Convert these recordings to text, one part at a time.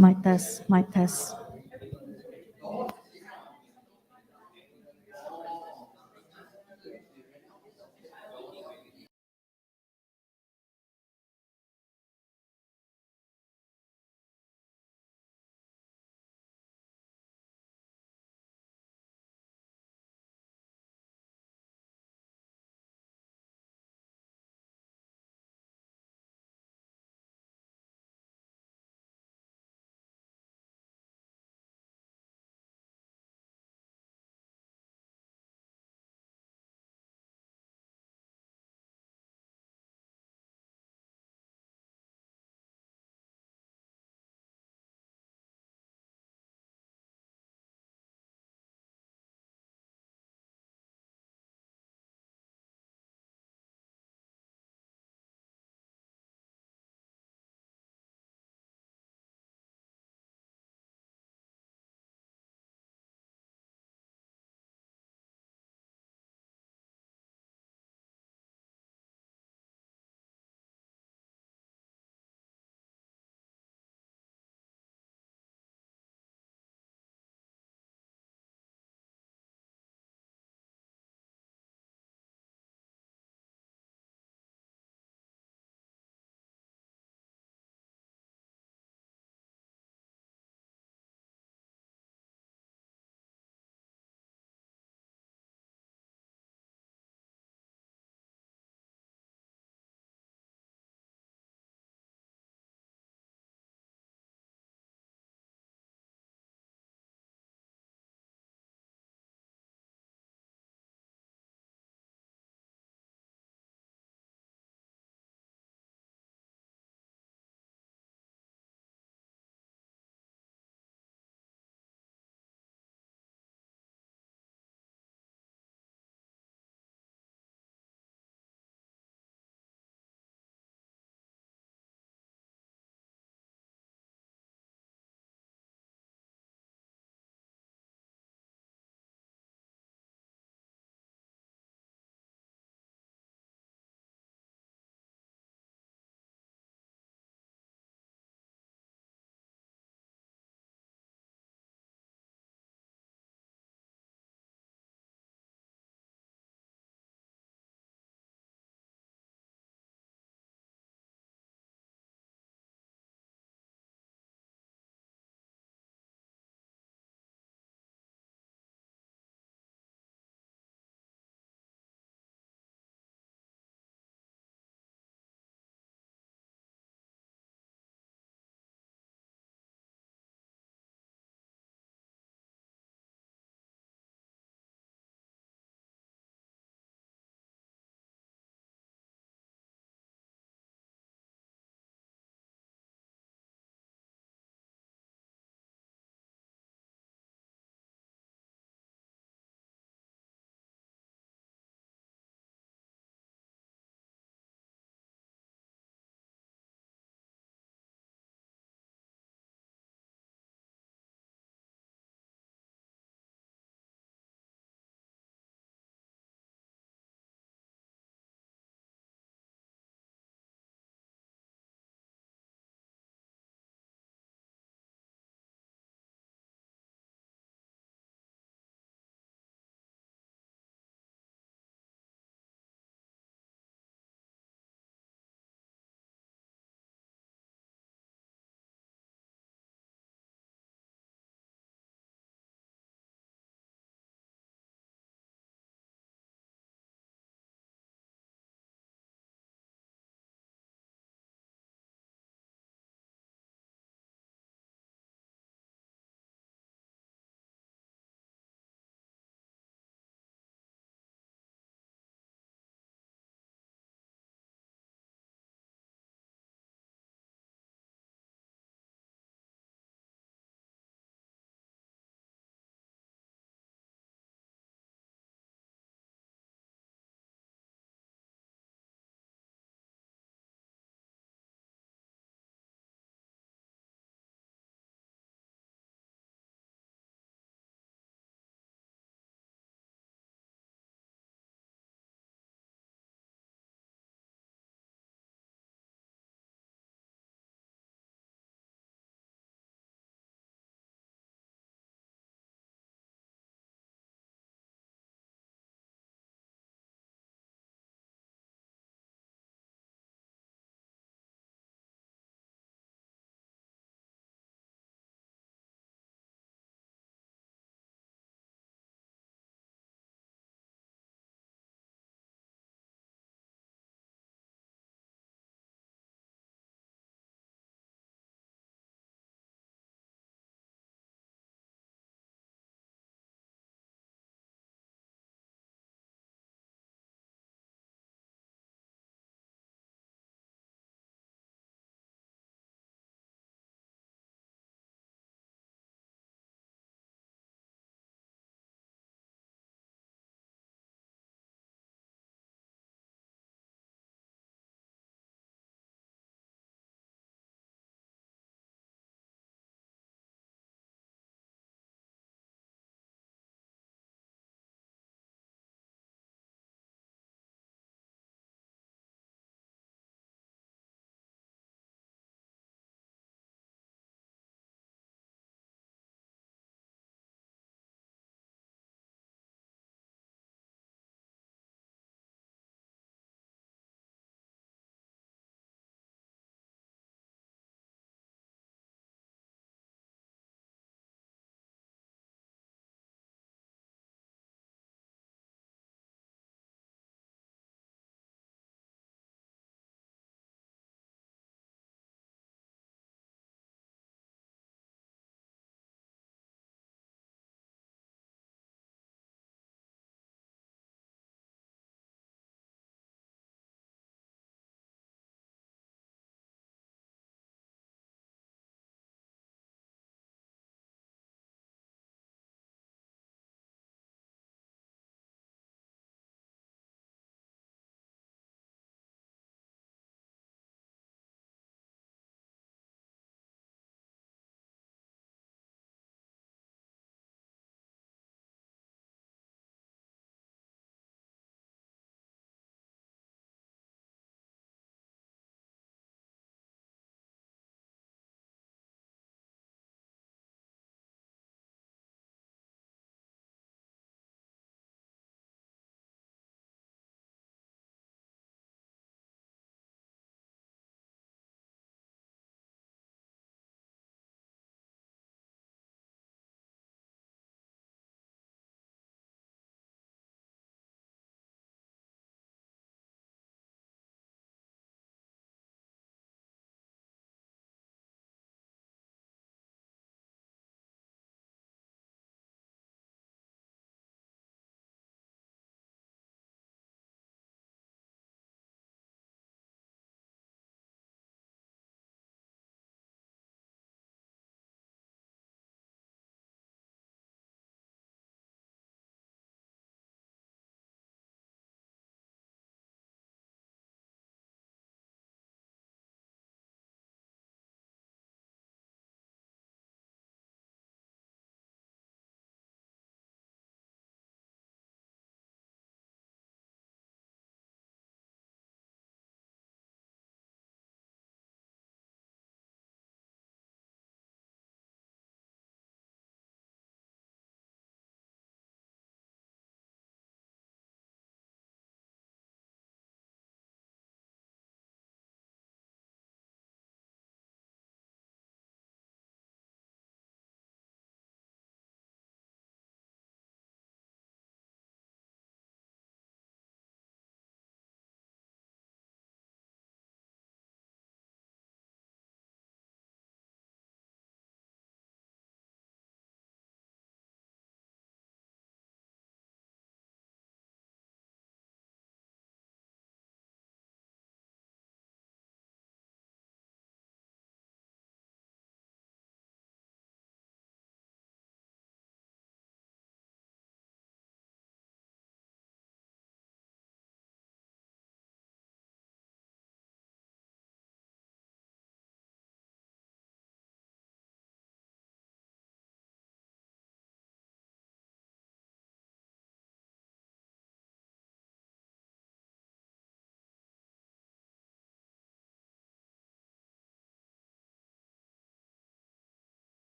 mic test.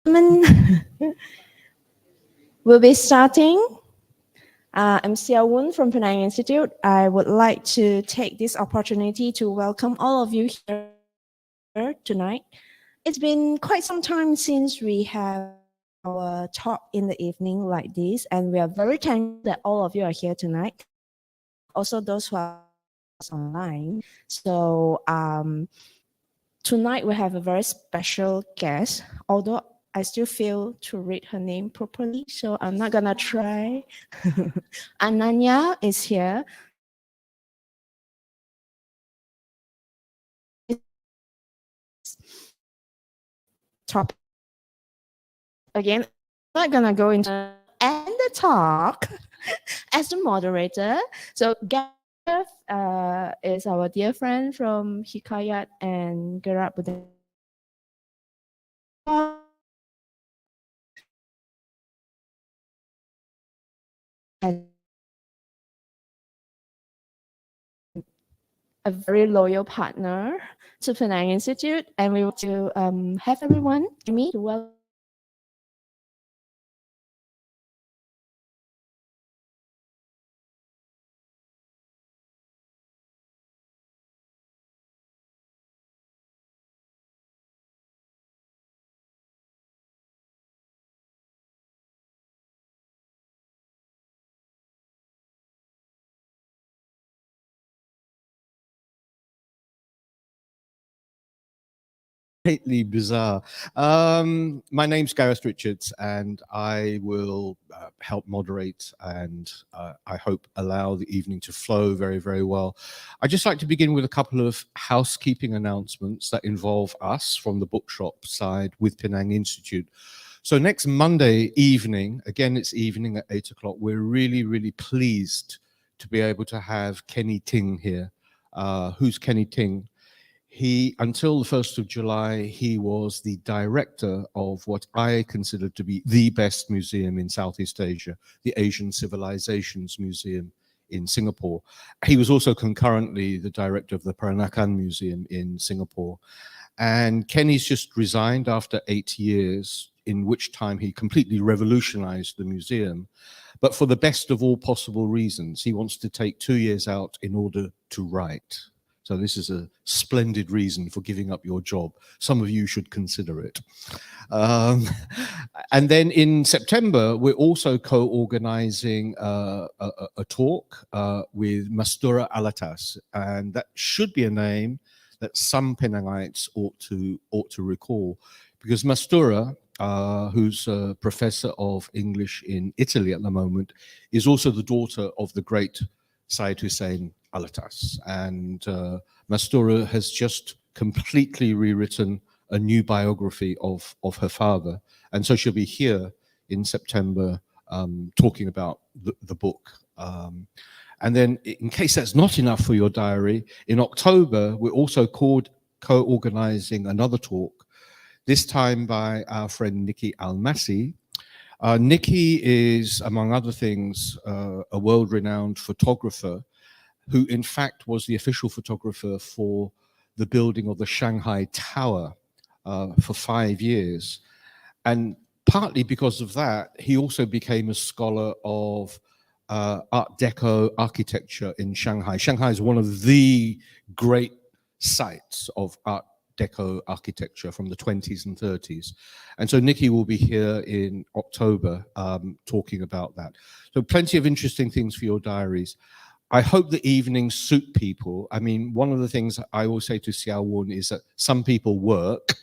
We'll be starting. I'm Xiao Wun from Penang Institute. I would like to take this opportunity to welcome all of you here tonight. It's been quite some time since we have our talk in the evening like this, and we are very thankful that all of you are here tonight. Also, those who are online. So tonight we have a very special guest, although I still fail to read her name properly, so I'm not gonna try. Ananya is here. Top again. I'm not gonna go into and the talk as the moderator. So Galle is our dear friend from Hikayat and Gerak Budaya. A very loyal partner to Penang Institute, and we want to have everyone me to welcome. Completely bizarre. My name's Gareth Richards, and I will help moderate and I hope allow the evening to flow very, very well. I'd just like to begin with a couple of housekeeping announcements that involve us from the bookshop side with Penang Institute. So next Monday evening, again, it's evening at 8 o'clock, we're really, really pleased to be able to have Kenny Ting here. Who's Kenny Ting? He, until the 1st of July, he was the director of what I consider to be the best museum in Southeast Asia, the Asian Civilizations Museum in Singapore. He was also concurrently the director of the Peranakan Museum in Singapore. And Kenny's just resigned after 8 years, in which time he completely revolutionized the museum. But for the best of all possible reasons, he wants to take 2 years out in order to write. So this is a splendid reason for giving up your job. Some of you should consider it. And then in September, we're also co-organizing a talk with Mastura Alatas, and that should be a name that some Penangites ought to recall, because Mastura, who's a professor of English in Italy at the moment, is also the daughter of the great Syed Hussein Alatas, and Mastura has just completely rewritten a new biography of her father, and so she'll be here in September talking about the book. And then, in case that's not enough for your diary, in October we're also co-organizing another talk, this time by our friend Nikki Almasi. Nikki is, among other things, a world-renowned photographer who in fact was the official photographer for the building of the Shanghai Tower for 5 years. And partly because of that, he also became a scholar of Art Deco architecture in Shanghai. Shanghai is one of the great sites of Art Deco architecture from the 20s and 30s. And so Nikki will be here in October talking about that. So plenty of interesting things for your diaries. I hope the evenings suit people. I mean, one of the things I always say to Xiao Wun is that some people work,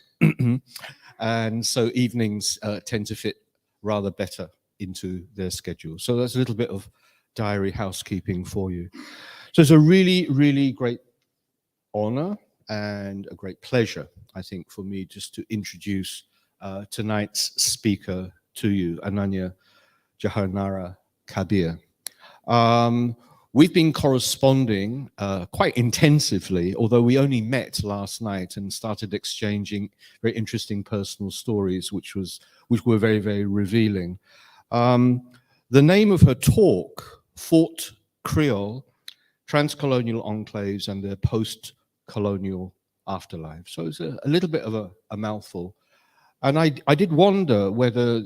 and so evenings tend to fit rather better into their schedule. So that's a little bit of diary housekeeping for you. So it's a really, really great honor and a great pleasure, I think, for me just to introduce tonight's speaker to you, Ananya Jahanara Kabir. We've been corresponding quite intensively, although we only met last night and started exchanging very interesting personal stories, which were very, very revealing. The name of her talk, Fort Creole, Transcolonial Enclaves and their Postcolonial Afterlives. So it's a little bit of a mouthful. And I did wonder whether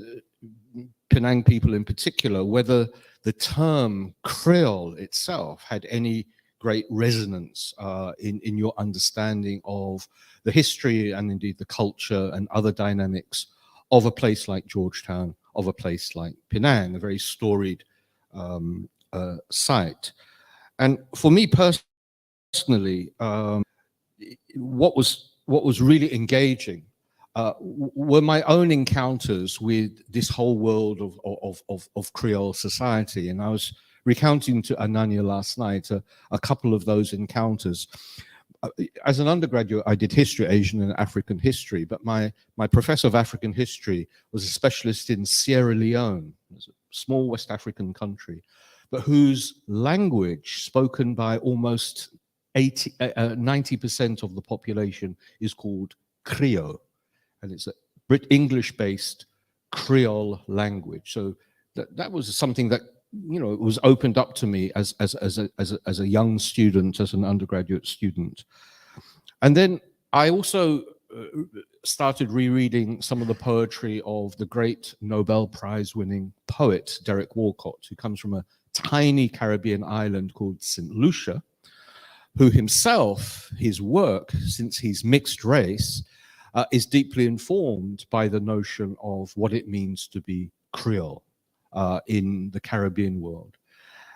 Penang people in particular, whether the term Creole itself had any great resonance in your understanding of the history and indeed the culture and other dynamics of a place like Georgetown, of a place like Penang, a very storied site. And for me personally, what was really engaging were my own encounters with this whole world of Creole society. And I was recounting to Ananya last night a couple of those encounters. As an undergraduate, I did history, Asian and African history, but my professor of African history was a specialist in Sierra Leone, a small West African country, but whose language, spoken by almost 90% of the population, is called Creole. And it's a English-based Creole language. So that was something that, you know, it was opened up to me as a young student, as an undergraduate student. And then I also started rereading some of the poetry of the great Nobel Prize-winning poet Derek Walcott, who comes from a tiny Caribbean island called St. Lucia, who himself, his work, since he's mixed race, is deeply informed by the notion of what it means to be Creole in the Caribbean world.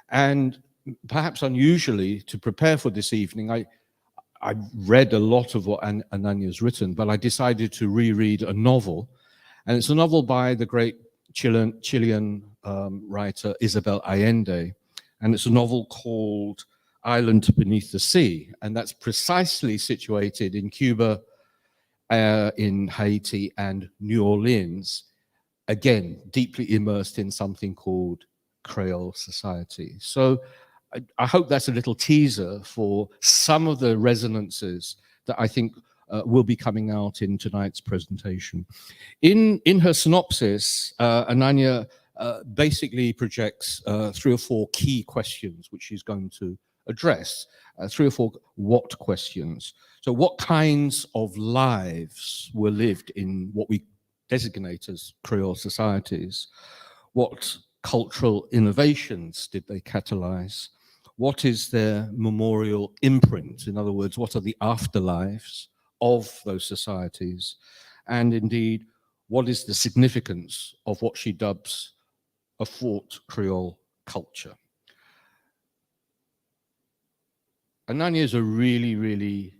And perhaps unusually, to prepare for this evening, I read a lot of what Ananya's written, but I decided to reread a novel. And it's a novel by the great Chilean writer Isabel Allende. And it's a novel called Island Beneath the Sea. And that's precisely situated in Cuba, in Haiti and New Orleans, again, deeply immersed in something called Creole society. So I hope that's a little teaser for some of the resonances that I think will be coming out in tonight's presentation. In her synopsis, Ananya basically projects 3 or 4 key questions which she's going to address, 3 or 4 what questions. So what kinds of lives were lived in what we designate as Creole societies? What cultural innovations did they catalyze? What is their memorial imprint? In other words, what are the afterlives of those societies? And indeed, what is the significance of what she dubs a Fort Creole culture? Ananya is a really, really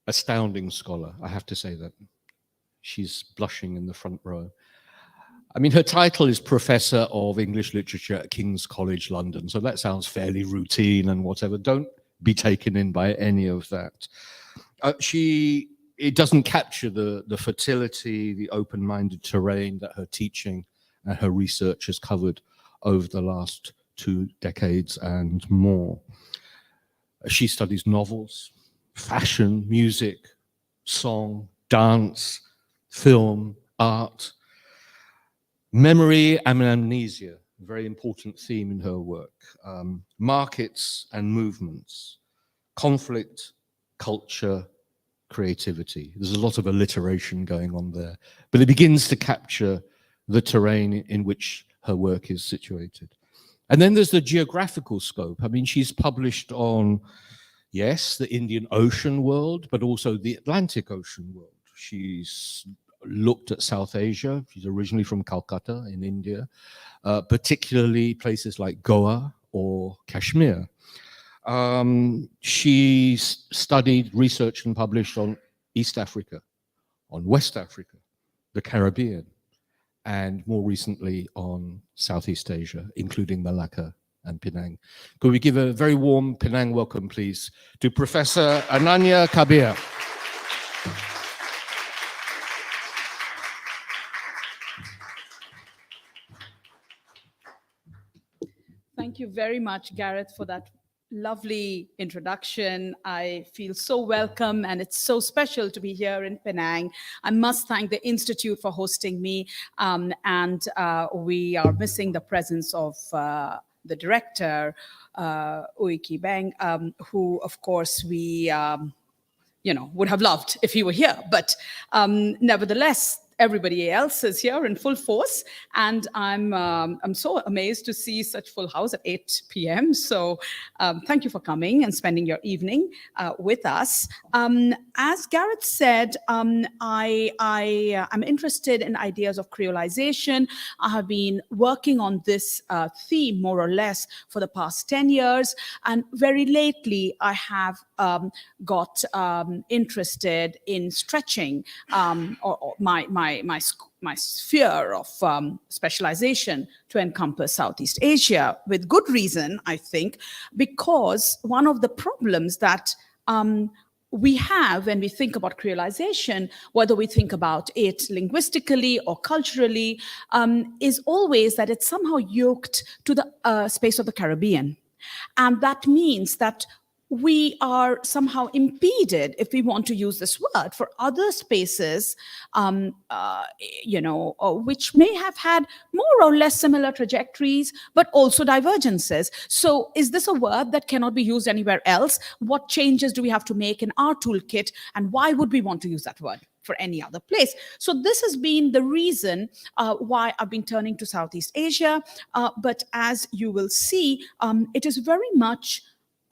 astounding scholar, I have to say that. She's blushing in the front row. I mean, her title is Professor of English Literature at King's College London, so that sounds fairly routine and whatever. Don't be taken in by any of that. It doesn't capture the fertility, the open-minded terrain that her teaching and her research has covered over the last 2 decades and more. She studies novels, fashion, music, song, dance, film, art, memory and amnesia, a very important theme in her work, markets and movements, conflict, culture, creativity. There's a lot of alliteration going on there, but it begins to capture the terrain in which her work is situated. And then there's the geographical scope. I mean, she's published on, yes, the Indian Ocean world, but also the Atlantic Ocean world. She's looked at South Asia. She's originally from Calcutta in India, particularly places like Goa or Kashmir. She's studied, researched, and published on East Africa, on West Africa, the Caribbean, and more recently on Southeast Asia, including Melaka and Penang. Could we give a very warm Penang welcome, please, to Professor Ananya Kabir. Thank you very much, Gareth, for that lovely introduction. I feel so welcome, and it's so special to be here in Penang. I must thank the Institute for hosting me, and we are missing the presence of the director, Uiki Beng, who, of course, we would have loved if he were here. But nevertheless, everybody else is here in full force, and I'm so amazed to see such full house at 8 p.m. So thank you for coming and spending your evening with us. As Gareth said, I'm interested in ideas of creolization. I have been working on this theme more or less for the past 10 years, and very lately I have got interested in stretching or my sphere of specialization to encompass Southeast Asia, with good reason, I think, because one of the problems that we have when we think about creolization, whether we think about it linguistically or culturally, is always that it's somehow yoked to the space of the Caribbean. And that means that we are somehow impeded, if we want to use this word, for other spaces, which may have had more or less similar trajectories, but also divergences. So is this a word that cannot be used anywhere else? What changes do we have to make in our toolkit? And why would we want to use that word for any other place? So this has been the reason why I've been turning to Southeast Asia. But as you will see, it is very much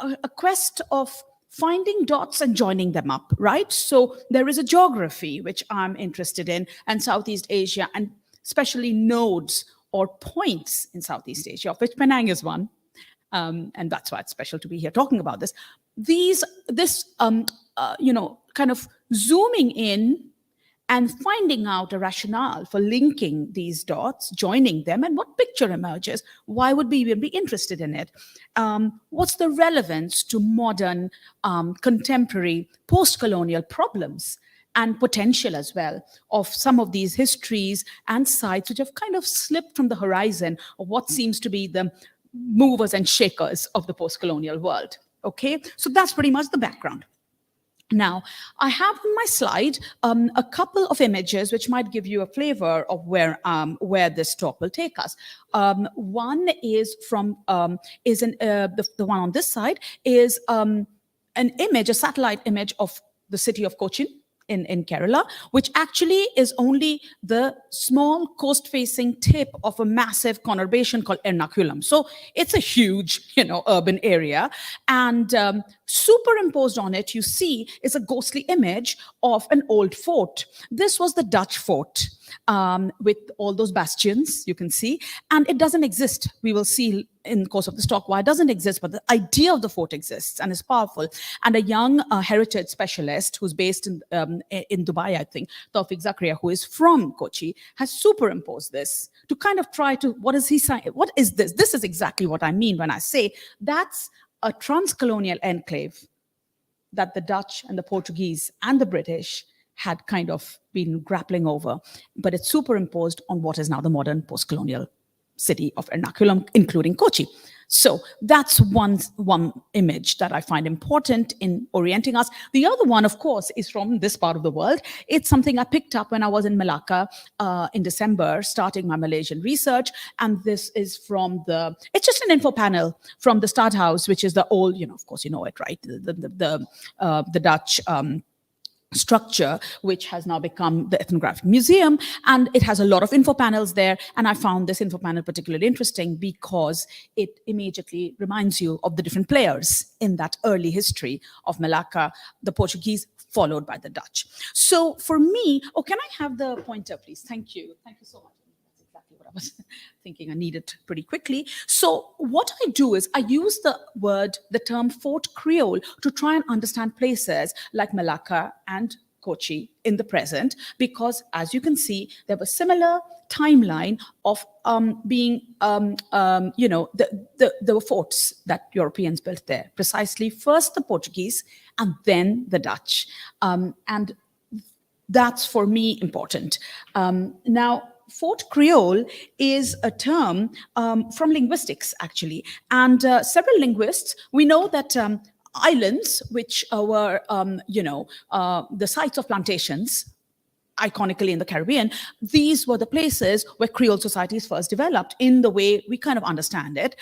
a quest of finding dots and joining them up, right? So there is a geography which I'm interested in, and Southeast Asia, and especially nodes or points in Southeast Asia, of which Penang is one. And that's why it's special to be here talking about this. Kind of zooming in and finding out a rationale for linking these dots, joining them, and what picture emerges. Why would we even be interested in it? What's the relevance to modern, contemporary, post-colonial problems and potential as well of some of these histories and sites which have kind of slipped from the horizon of what seems to be the movers and shakers of the post-colonial world? Okay, so that's pretty much the background. Now, I have on my slide a couple of images which might give you a flavor of where this talk will take us. One is from the one on this side is an image, a satellite image of the city of Kochi in Kerala, which actually is only the small coast-facing tip of a massive conurbation called Ernakulam. So it's a huge, urban area. And superimposed on it, you see, is a ghostly image of an old fort. This was the Dutch fort with all those bastions, you can see. And it doesn't exist. We will see in the course of this talk why it doesn't exist, but the idea of the fort exists and is powerful. And a young heritage specialist who's based in Dubai, I think, Tawfiq Zakaria, who is from Kochi, has superimposed this to kind of try to, what is he saying? What is this? This is exactly what I mean when I say that's a transcolonial enclave that the Dutch and the Portuguese and the British had kind of been grappling over, but it's superimposed on what is now the modern post-colonial city of Ernakulam, including Kochi. So that's one image that I find important in orienting us. The other one, of course, is from this part of the world. It's something I picked up when I was in Melaka in December, starting my Malaysian research. And this is from it's just an info panel from the Stad House, which is the old, of course, you know it, right? The Dutch structure, which has now become the ethnographic museum, and it has a lot of info panels there. And I found this info panel particularly interesting because it immediately reminds you of the different players in that early history of Melaka, the Portuguese, followed by the Dutch. So for me, can I have the pointer, please? Thank you. Thank you so much. That's exactly what I was thinking I needed pretty quickly. So what I do is I use the term Fort Creole to try and understand places like Melaka and Kochi in the present, because as you can see, there was similar timeline of being, the forts that Europeans built there. Precisely first the Portuguese and then the Dutch. And that's for me important. Now, Fort Creole is a term from linguistics, actually. And several linguists, we know that islands, which were, the sites of plantations, iconically in the Caribbean, these were the places where Creole societies first developed in the way we kind of understand it,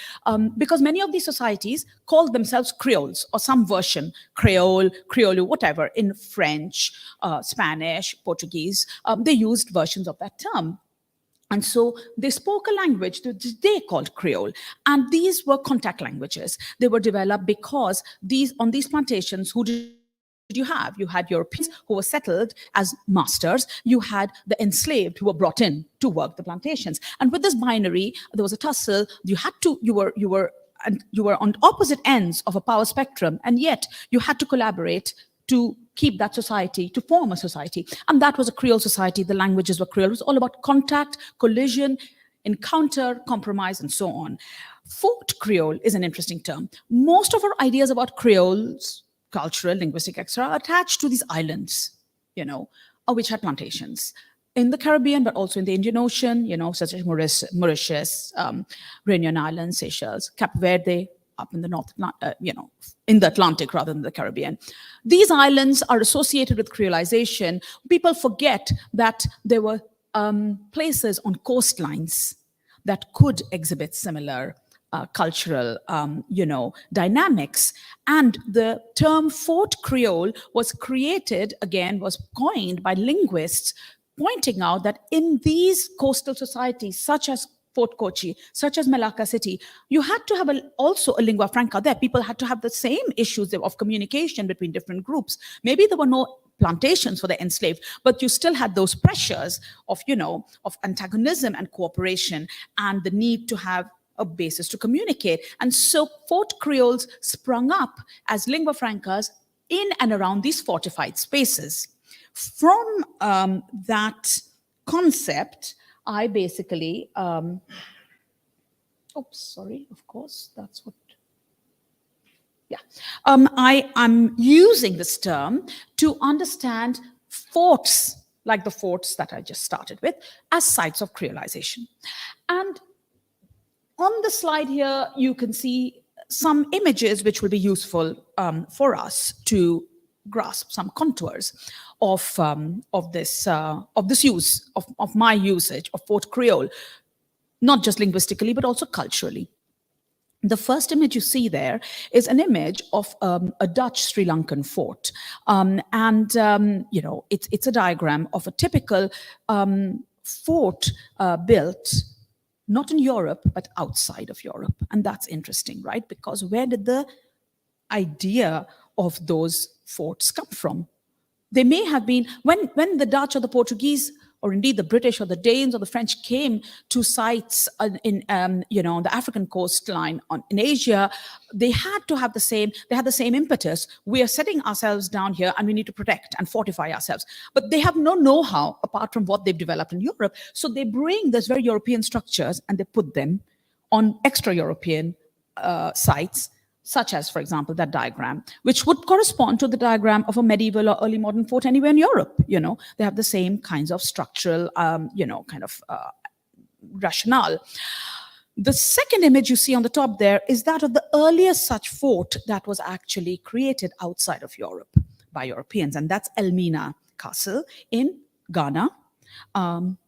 because many of these societies called themselves Creoles or some version, Creole, Creole, whatever, in French, Spanish, Portuguese. They used versions of that term. And so they spoke a language that they called Creole. And these were contact languages. They were developed because on these plantations, who did you have? You had Europeans who were settled as masters. You had the enslaved who were brought in to work the plantations. And with this binary, there was a tussle. You were on opposite ends of a power spectrum, and yet you had to collaborate to keep that society, to form a society. And that was a Creole society. The languages were Creole. It was all about contact, collision, encounter, compromise, and so on. Fort Creole is an interesting term. Most of our ideas about Creoles, cultural, linguistic, etc., are attached to these islands, which had plantations in the Caribbean, but also in the Indian Ocean, such as Mauritius, Réunion Islands, Seychelles, Cape Verde, up in the north, in the Atlantic rather than the Caribbean. These islands are associated with creolization. People forget that there were places on coastlines that could exhibit similar cultural, dynamics. And the term Fort Creole was coined by linguists, pointing out that in these coastal societies, such as Fort Kochi, such as Melaka city, you had to have also a lingua franca there. People had to have the same issues of communication between different groups. Maybe there were no plantations for the enslaved, but you still had those pressures of antagonism and cooperation and the need to have a basis to communicate. And so Fort Creoles sprung up as lingua francas in and around these fortified spaces. From that concept, I basically, of course, that's what, I'm using this term to understand forts, like the forts that I just started with, as sites of creolization. And on the slide here, you can see some images which will be useful for us to grasp some contours of this use of my usage of Fort Creole, not just linguistically but also culturally. The first image you see there is an image of a Dutch Sri Lankan fort, it's a diagram of a typical fort built not in Europe but outside of Europe, and that's interesting, right? Because where did the idea of those forts come from? They may have been, when the Dutch or the Portuguese, or indeed the British or the Danes or the French came to sites on the African coastline in Asia, they had the same impetus. We are setting ourselves down here and we need to protect and fortify ourselves. But they have no know-how apart from what they've developed in Europe. So they bring those very European structures and they put them on extra-European sites, such as, for example, that diagram, which would correspond to the diagram of a medieval or early modern fort anywhere in Europe. They have the same kinds of structural, rationale. The second image you see on the top there is that of the earliest such fort that was actually created outside of Europe by Europeans, and that's Elmina Castle in Ghana,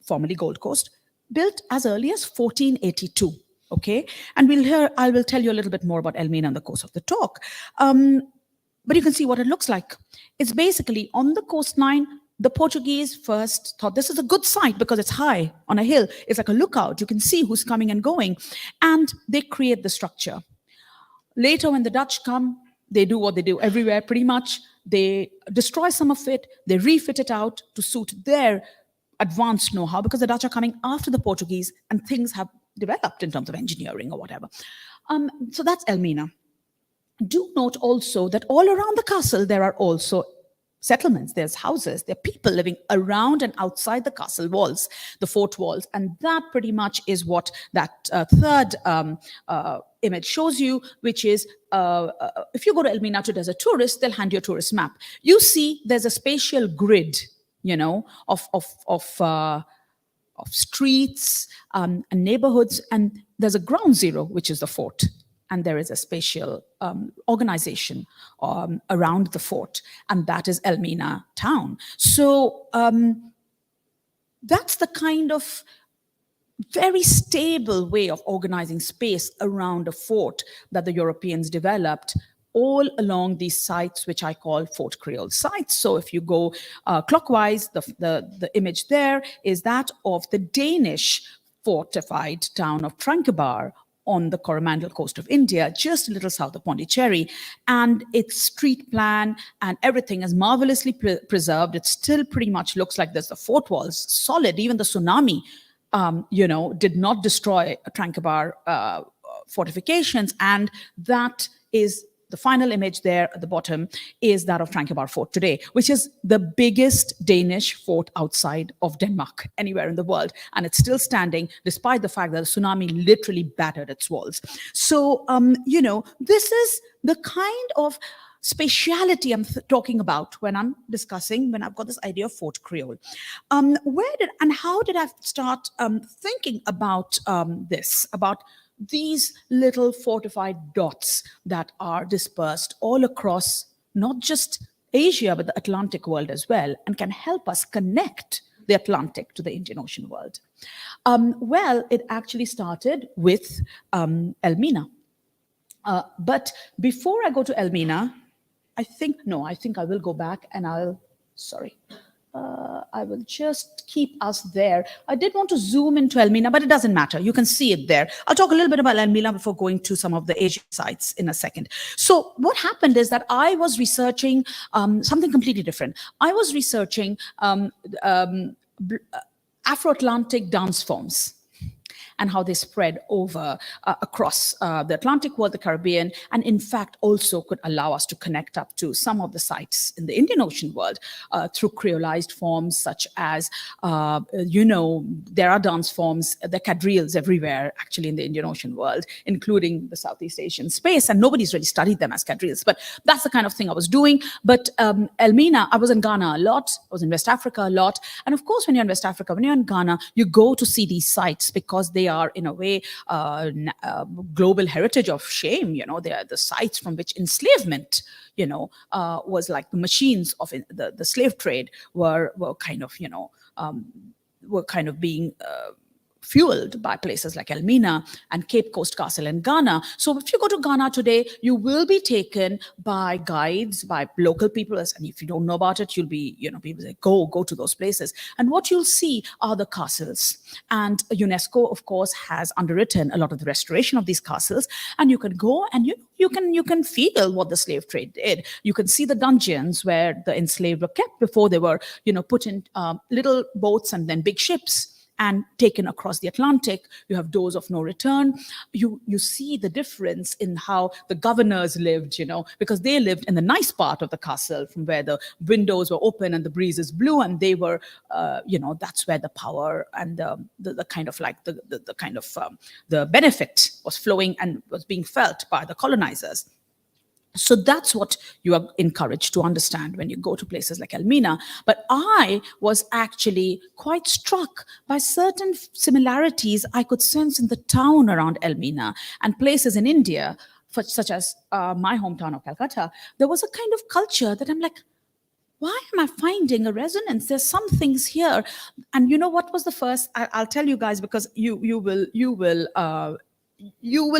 formerly Gold Coast, built as early as 1482. Okay, and I will tell you a little bit more about Elmina in the course of the talk. But you can see what it looks like. It's basically on the coastline. The Portuguese first thought this is a good site because it's high on a hill. It's like a lookout. You can see who's coming and going. And they create the structure. Later, when the Dutch come, they do what they do everywhere pretty much. They destroy some of it. They refit it out to suit their advanced know-how, because the Dutch are coming after the Portuguese and things have developed in terms of engineering or whatever. So that's Elmina. Do note also that all around the castle there are also settlements, there's houses, there are people living around and outside the castle walls, the fort walls, and that pretty much is what that third image shows you, which is if you go to Elmina today as a tourist, they'll hand you a tourist map. You see there's a spatial grid, of streets and neighborhoods, and there's a ground zero, which is the fort, and there is a spatial organization around the fort, and that is Elmina town. So that's the kind of very stable way of organizing space around a fort that the Europeans developed all along these sites, which I call Fort Creole sites. So if you go clockwise, the image there is that of the Danish fortified town of Tranquebar on the Coromandel coast of India, just a little south of Pondicherry. And its street plan and everything is marvelously preserved. It still pretty much looks like there's the fort walls, solid. Even the tsunami, did not destroy Tranquebar fortifications. And that is the final image there at the bottom is that of Tranquebar Fort today, which is the biggest Danish fort outside of Denmark, anywhere in the world. And it's still standing despite the fact that the tsunami literally battered its walls. So, this is the kind of spatiality I'm talking about when I've got this idea of Fort Creole. How did I start thinking about about these little fortified dots that are dispersed all across not just Asia, but the Atlantic world as well, and can help us connect the Atlantic to the Indian Ocean world? It actually started with Elmina. But before I go to Elmina, I think I will go back and I will just keep us there. I did want to zoom into Elmina, but it doesn't matter. You can see it there. I'll talk a little bit about Elmina before going to some of the Asian sites in a second. So what happened is that I was researching something completely different. I was researching Afro-Atlantic dance forms and how they spread over across the Atlantic world, the Caribbean, and in fact also could allow us to connect up to some of the sites in the Indian Ocean world through creolized forms such as, there are dance forms, the quadrilles everywhere actually in the Indian Ocean world, including the Southeast Asian space, and nobody's really studied them as quadrilles, but that's the kind of thing I was doing. But Elmina, I was in Ghana a lot, I was in West Africa a lot, and of course when you're in West Africa, when you're in Ghana, you go to see these sites because they are in a way global heritage of shame. They are the sites from which enslavement was like the machines of the slave trade were kind of being fueled by places like Elmina and Cape Coast Castle in Ghana. So if you go to Ghana today, you will be taken by guides, by local people. And if you don't know about it, you'll be, people say, go to those places. And what you'll see are the castles. And UNESCO, of course, has underwritten a lot of the restoration of these castles. And you can go and you can feel what the slave trade did. You can see the dungeons where the enslaved were kept before they were, put in little boats and then big ships and taken across the Atlantic. You have doors of no return. You see the difference in how the governors lived, because they lived in the nice part of the castle from where the windows were open and the breezes blew, and they were, that's where the power and the kind of like the benefit was flowing and was being felt by the colonizers. So that's what you are encouraged to understand when you go to places like Elmina. But I was actually quite struck by certain similarities I could sense in the town around Elmina and places in India, such as my hometown of Calcutta. There was a kind of culture that I'm like, why am I finding a resonance? There's some things here. And what was the first? I'll tell you guys, because you will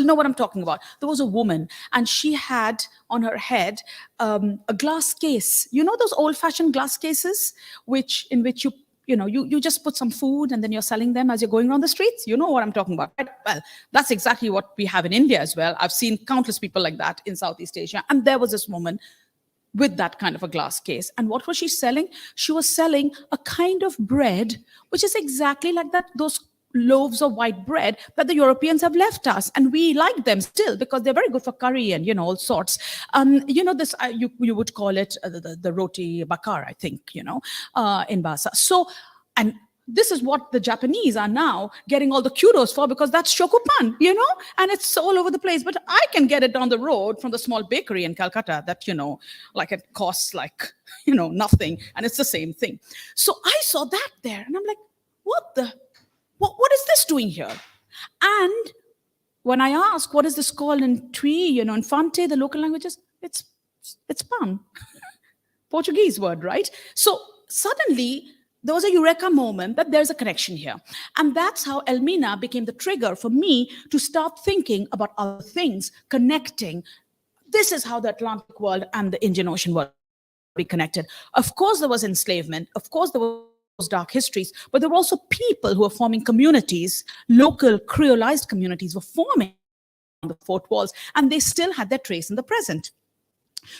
know what I'm talking about. There was a woman, and she had on her head a glass case. Those old-fashioned glass cases, in which you just put some food and then you're selling them as you're going around the streets. You know what I'm talking about, right? Well, that's exactly what we have in India as well. I've seen countless people like that in Southeast Asia. And there was this woman with that kind of a glass case. And what was she selling? She was selling a kind of bread, which is exactly like those loaves of white bread that the Europeans have left us, and we like them still because they're very good for curry and all sorts. This you would call it the roti bakar, I think, in Basa. So, and this is what the Japanese are now getting all the kudos for, because that's shokupan, and it's all over the place. But I can get it down the road from the small bakery in Calcutta that, like it costs like, nothing, and it's the same thing. So I saw that there, and I'm like, what is this doing here? And when I ask, what is this called in Twi, in Fante, the local languages, it's pan. Portuguese word, right? So suddenly there was a eureka moment that there's a connection here. And that's how Elmina became the trigger for me to start thinking about other things, connecting. This is how the Atlantic world and the Indian Ocean world be connected. Of course, there was enslavement. Of course, there was dark histories, but there were also people who were forming communities, local creolized communities were forming on the fort walls, and they still had their trace in the present.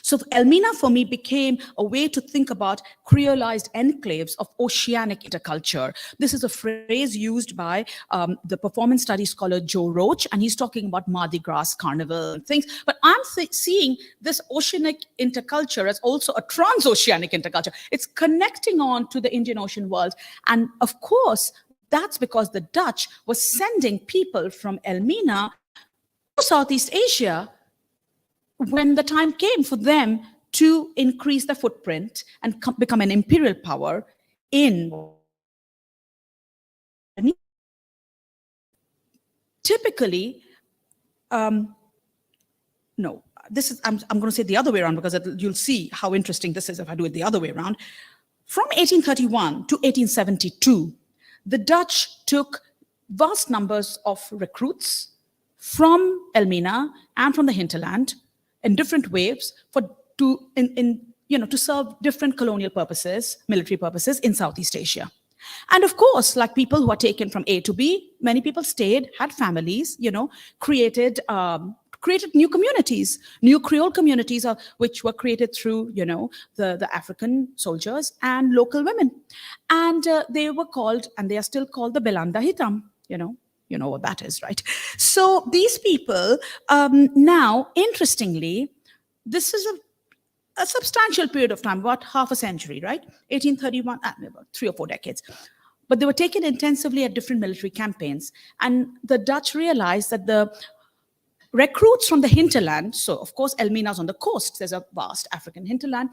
So Elmina for me became a way to think about creolized enclaves of oceanic interculture. This is a phrase used by the performance studies scholar Joe Roach, and he's talking about Mardi Gras, Carnival, and things. But I'm seeing this oceanic interculture as also a transoceanic interculture. It's connecting on to the Indian Ocean world. And of course, that's because the Dutch was sending people from Elmina to Southeast Asia when the time came for them to increase their footprint and become an imperial power in typically, no, this is, I'm going to say the other way around because you'll see how interesting this is if I do it the other way around. From 1831 to 1872, the Dutch took vast numbers of recruits from Elmina and from the hinterland in different waves to serve different colonial purposes, military purposes in Southeast Asia. And of course, like people who are taken from A to B, many people stayed, had families, created new communities, new Creole communities, which were created through, the African soldiers and local women. And they were called, and they are still called, the Belanda Hitam, You know what that is, right? So these people, now, interestingly, this is a substantial period of time, about half a century, right? 1831, about 3 or 4 decades. But they were taken intensively at different military campaigns. And the Dutch realized that the recruits from the hinterland, so of course, Elmina's on the coast, there's a vast African hinterland,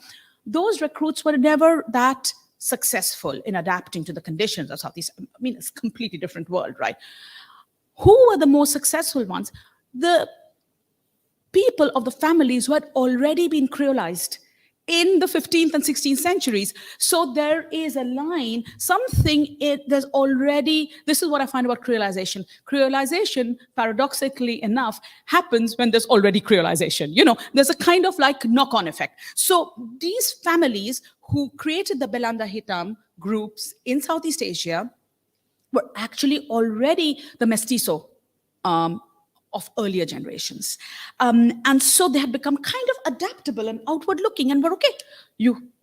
those recruits were never that successful in adapting to the conditions of Southeast. I mean, it's a completely different world, right? Who were the most successful ones? The people of the families who had already been creolized in the 15th and 16th centuries. So there is a line, there's already, this is what I find about creolization. Creolization, paradoxically enough, happens when there's already creolization. There's a kind of like knock-on effect. So these families who created the Belanda Hitam groups in Southeast Asia were actually already the mestizo of earlier generations. And so they had become kind of adaptable and outward looking and were okay,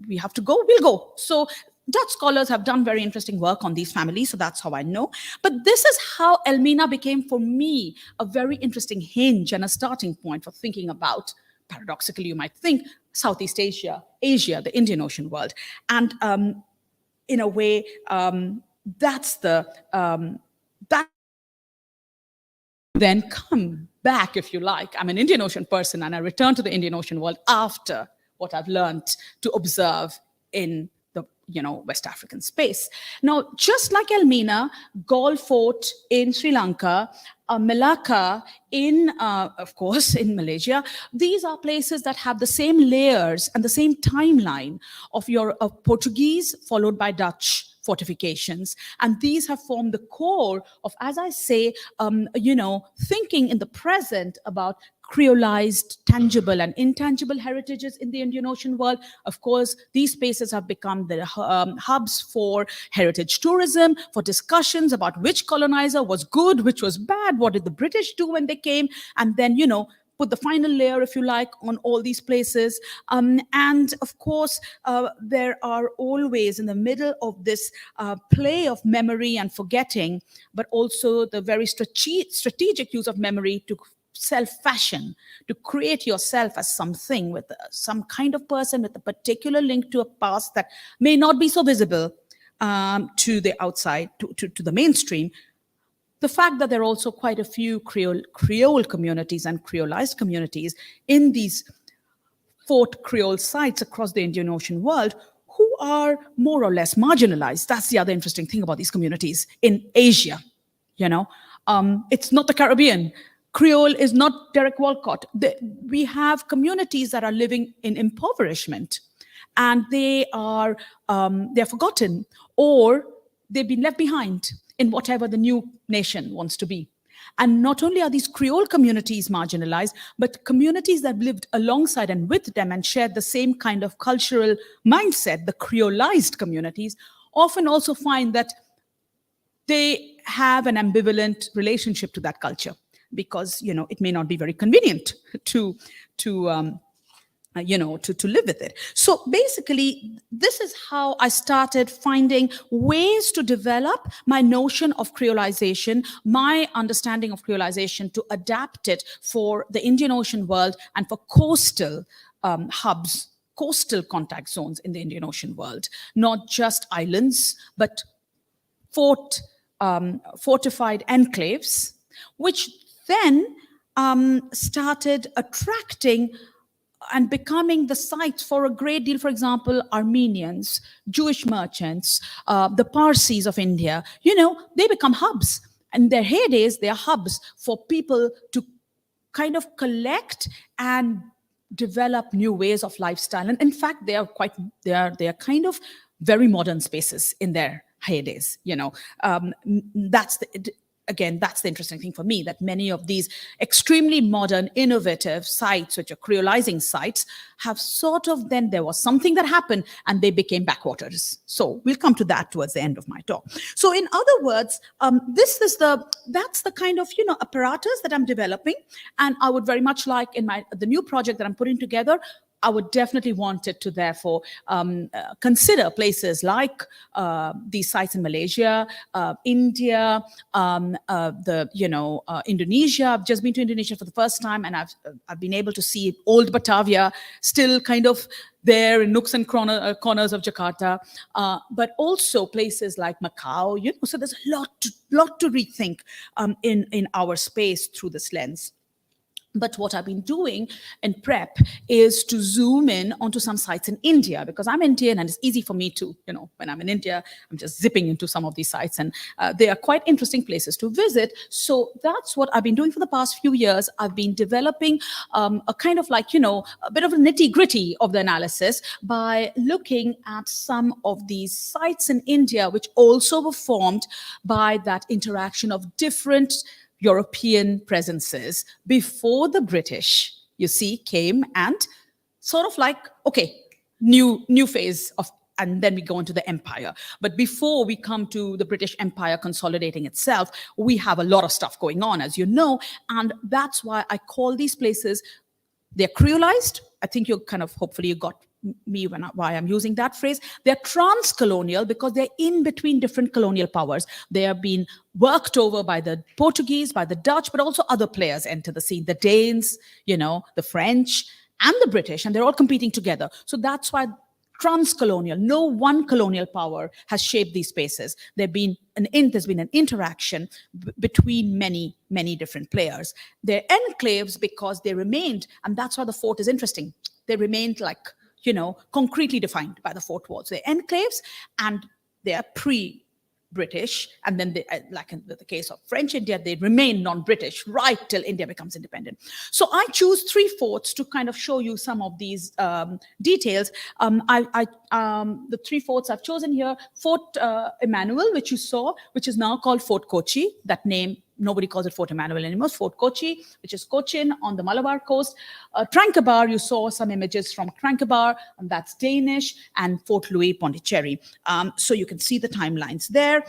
we have to go, we'll go. So Dutch scholars have done very interesting work on these families, so that's how I know. But this is how Elmina became, for me, a very interesting hinge and a starting point for thinking about, paradoxically you might think, Southeast Asia, the Indian Ocean world. And in a way, that's then come back, if you like. I'm an Indian Ocean person, and I return to the Indian Ocean world after what I've learned to observe in the West African space. Now, just like Elmina, Galle Fort in Sri Lanka, Melaka of course, in Malaysia, these are places that have the same layers and the same timeline of Portuguese followed by Dutch fortifications. And these have formed the core of, as I say, thinking in the present about creolized, tangible and intangible heritages in the Indian Ocean world. Of course, these spaces have become the hubs for heritage tourism, for discussions about which colonizer was good, which was bad, what did the British do when they came, and then, put the final layer, if you like, on all these places. And of course, there are always in the middle of this play of memory and forgetting, but also the very strategic use of memory to self-fashion, to create yourself as something with some kind of person with a particular link to a past that may not be so visible to the outside, to the mainstream. The fact that there are also quite a few Creole communities and creolized communities in these Fort Creole sites across the Indian Ocean world who are more or less marginalized. That's the other interesting thing about these communities in Asia. It's not the Caribbean. Creole is not Derek Walcott. We have communities that are living in impoverishment. and they're forgotten, or they've been left behind in whatever the new nation wants to be. And not only are these Creole communities marginalized, but communities that lived alongside and with them and shared the same kind of cultural mindset, the Creolized communities, often also find that they have an ambivalent relationship to that culture, because it may not be very convenient to live with it. So basically, this is how I started finding ways to develop my notion of creolization, my understanding of creolization, to adapt it for the Indian Ocean world and for coastal hubs, coastal contact zones in the Indian Ocean world, not just islands, but fortified enclaves, which then started attracting and becoming the sites for a great deal, for example, Armenians, Jewish merchants, the Parsis of India. They become hubs. And their heydays, they are hubs for people to kind of collect and develop new ways of lifestyle. And in fact, they are kind of very modern spaces in their heydays. That's the interesting thing for me, that many of these extremely modern, innovative sites, which are creolizing sites, have sort of, then there was something that happened and they became backwaters. So we'll come to that towards the end of my talk. So in other words, that's the kind of, apparatus that I'm developing. And I would very much like in the new project that I'm putting together, I would definitely want it to therefore consider places like these sites in Malaysia, India, Indonesia. I've just been to Indonesia for the first time, and I've been able to see old Batavia still kind of there in nooks and corners of Jakarta, but also places like Macau. So there's a lot to rethink in our space through this lens. But what I've been doing in prep is to zoom in onto some sites in India, because I'm Indian and it's easy for me to, when I'm in India, I'm just zipping into some of these sites, and they are quite interesting places to visit. So that's what I've been doing for the past few years. I've been developing a kind of like, a bit of a nitty-gritty of the analysis by looking at some of these sites in India, which also were formed by that interaction of different European presences before the British, came and sort of like, okay, new phase of, and then we go into the empire. But before we come to the British Empire consolidating itself, we have a lot of stuff going on, as you know, and that's why I call these places, they're creolized. I think hopefully you got me why I'm using that phrase. They're transcolonial because they're in between different colonial powers. They have been worked over by the Portuguese, by the Dutch, but also other players enter the scene. The Danes, the French, and the British, and they're all competing together. So that's why transcolonial. No one colonial power has shaped these spaces. There's been an interaction between many, many different players. They're enclaves because they remained, and that's why the fort is interesting. They remained like, concretely defined by the fort walls. They're enclaves, and they are pre-British, and then they, like in the case of French India, they remain non-British right till India becomes independent. So I choose 3 forts to kind of show you some of these details. The 3 forts I've chosen here: Fort Emmanuel, which you saw, which is now called Fort Kochi. That name, nobody calls it Fort Emmanuel anymore. Fort Kochi, which is Cochin on the Malabar coast. Tranquebar, you saw some images from Tranquebar, and that's Danish, and Fort Louis, Pondicherry. So you can see the timelines there.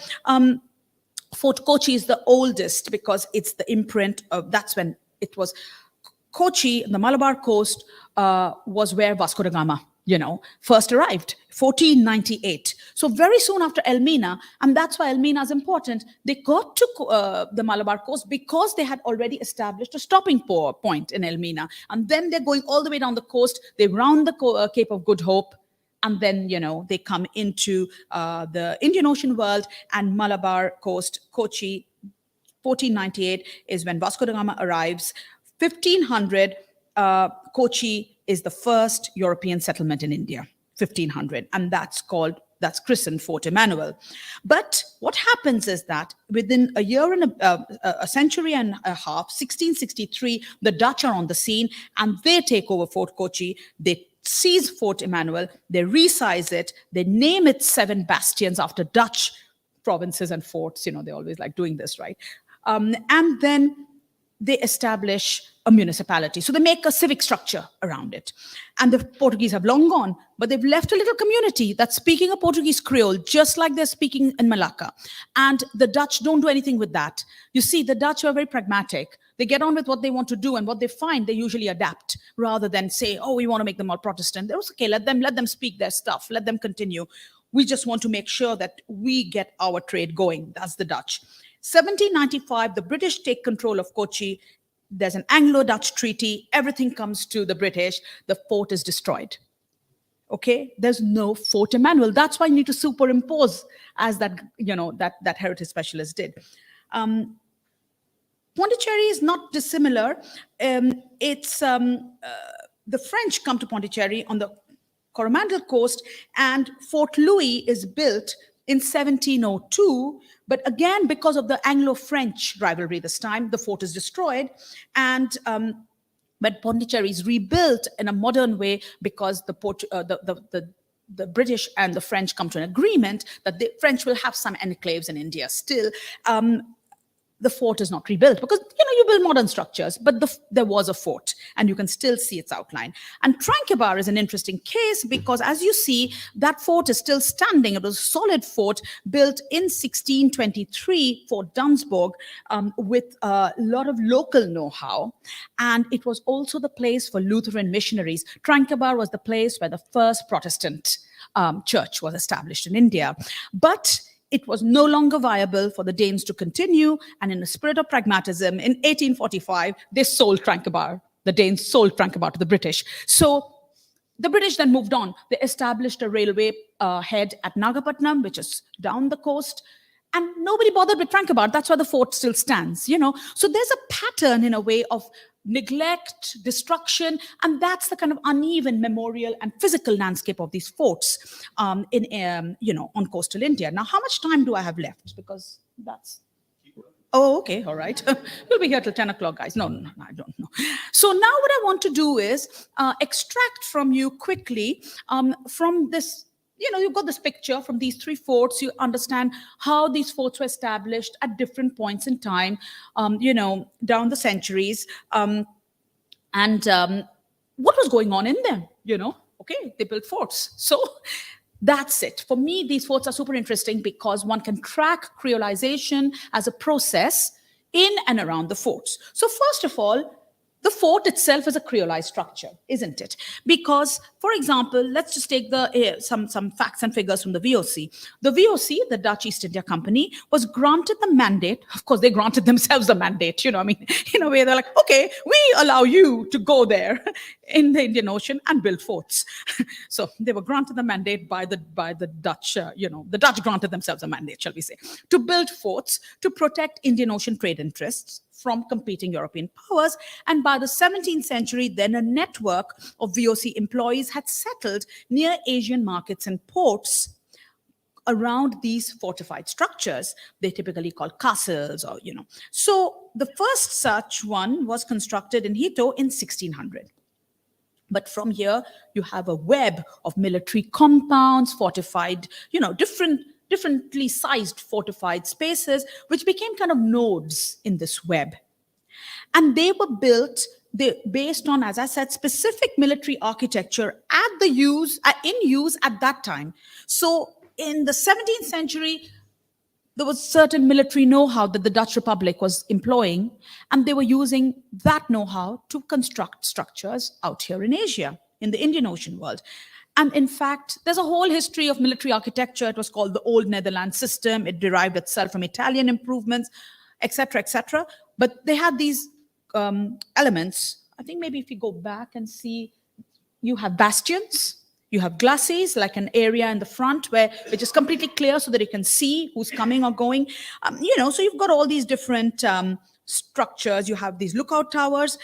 Fort Kochi is the oldest because it's the imprint of, that's when it was, Kochi, the Malabar coast, was where Vasco da Gama, first arrived, 1498. So very soon after Elmina, and that's why Elmina is important, they got to the Malabar coast because they had already established a stopping point in Elmina. And then they're going all the way down the coast, they round the Cape of Good Hope, and then, they come into the Indian Ocean world, and Malabar coast, Kochi, 1498 is when Vasco da Gama arrives. 1500, Kochi is the first European settlement in India, 1500, and that's christened Fort Emmanuel. But what happens is that within a year and a century and a half, 1663, the Dutch are on the scene, and they take over Fort Kochi. They seize Fort Emmanuel, they resize it, they name it 7 bastions after Dutch provinces and forts. They always like doing this, right? And then they establish a municipality. So they make a civic structure around it. And the Portuguese have long gone, but they've left a little community that's speaking a Portuguese Creole, just like they're speaking in Melaka. And the Dutch don't do anything with that. You see, the Dutch are very pragmatic. They get on with what they want to do, and what they find, they usually adapt rather than say, oh, we want to make them all Protestant. It's okay, let them speak their stuff, let them continue. We just want to make sure that we get our trade going. That's the Dutch. 1795, the British take control of Kochi. There's an Anglo-Dutch treaty. Everything comes to the British. The fort is destroyed. Okay, there's no Fort Emmanuel. That's why you need to superimpose, as that that heritage specialist did. Pondicherry is not dissimilar. It's the French come to Pondicherry on the Coromandel coast, and Fort Louis is built in 1702. But again, because of the Anglo-French rivalry this time, the fort is destroyed. And but Pondicherry is rebuilt in a modern way because the British and the French come to an agreement that the French will have some enclaves in India still. The fort is not rebuilt because, you build modern structures, but there was a fort and you can still see its outline. And Tranquebar is an interesting case because, as you see, that fort is still standing. It was a solid fort built in 1623, Fort Dunsborg, with a lot of local know-how. And it was also the place for Lutheran missionaries. Tranquebar was the place where the first Protestant church was established in India. But it was no longer viable for the Danes to continue, and in a spirit of pragmatism, in 1845, they sold Tranquebar. The Danes sold Tranquebar to the British. So the British then moved on. They established a railway head at Nagapatnam, which is down the coast, and nobody bothered with Tranquebar. That's why the fort still stands, So there's a pattern, in a way, of neglect, destruction, and that's the kind of uneven memorial and physical landscape of these forts on coastal India. Now, how much time do I have left? Because that's... Oh, okay, all right. We'll be here till 10 o'clock, guys. No, I don't know. So now what I want to do is extract from you quickly from this. You've got this picture from these 3 forts. You understand how these forts were established at different points in time, down the centuries, and what was going on in them, Okay, they built forts. So that's it. For me, these forts are super interesting because one can track creolization as a process in and around the forts. So first of all, the fort itself is a creolized structure, isn't it? Because, for example, let's just take some facts and figures from the VOC. The VOC, the Dutch East India Company, was granted the mandate. Of course, they granted themselves the mandate. In a way, they're like, okay, we allow you to go there in the Indian Ocean and build forts. So they were granted the mandate by the Dutch. The Dutch granted themselves a mandate, shall we say, to build forts to protect Indian Ocean trade interests from competing European powers. And by the 17th century, then a network of VOC employees had settled near Asian markets and ports around these fortified structures. They typically called castles or, So the first such one was constructed in Hito in 1600. But from here, you have a web of military compounds, fortified, differently sized fortified spaces, which became kind of nodes in this web. And they were built based on, as I said, specific military architecture in use at that time. So in the 17th century, there was certain military know-how that the Dutch Republic was employing, and they were using that know-how to construct structures out here in Asia, in the Indian Ocean world. And in fact, there's a whole history of military architecture. It was called the Old Netherlands system. It derived itself from Italian improvements, etc., etc. But they had these elements. I think maybe if you go back and see, you have bastions, you have glacis, like an area in the front which is completely clear so that you can see who's coming or going. So you've got all these different structures. You have these lookout towers.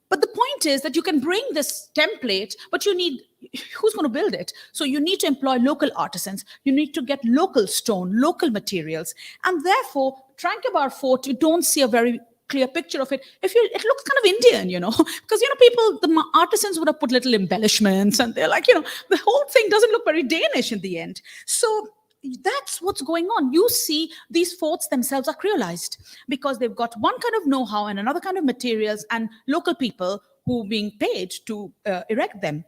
But the point is that you can bring this template, but who's going to build it? So you need to employ local artisans. You need to get local stone, local materials. And therefore, Tranquebar Fort, you don't see a very clear picture of it, it looks kind of Indian, because people, the artisans would have put little embellishments, and they're like, the whole thing doesn't look very Danish in the end. So that's what's going on. You see, these forts themselves are creolized because they've got one kind of know-how and another kind of materials and local people who are being paid to erect them.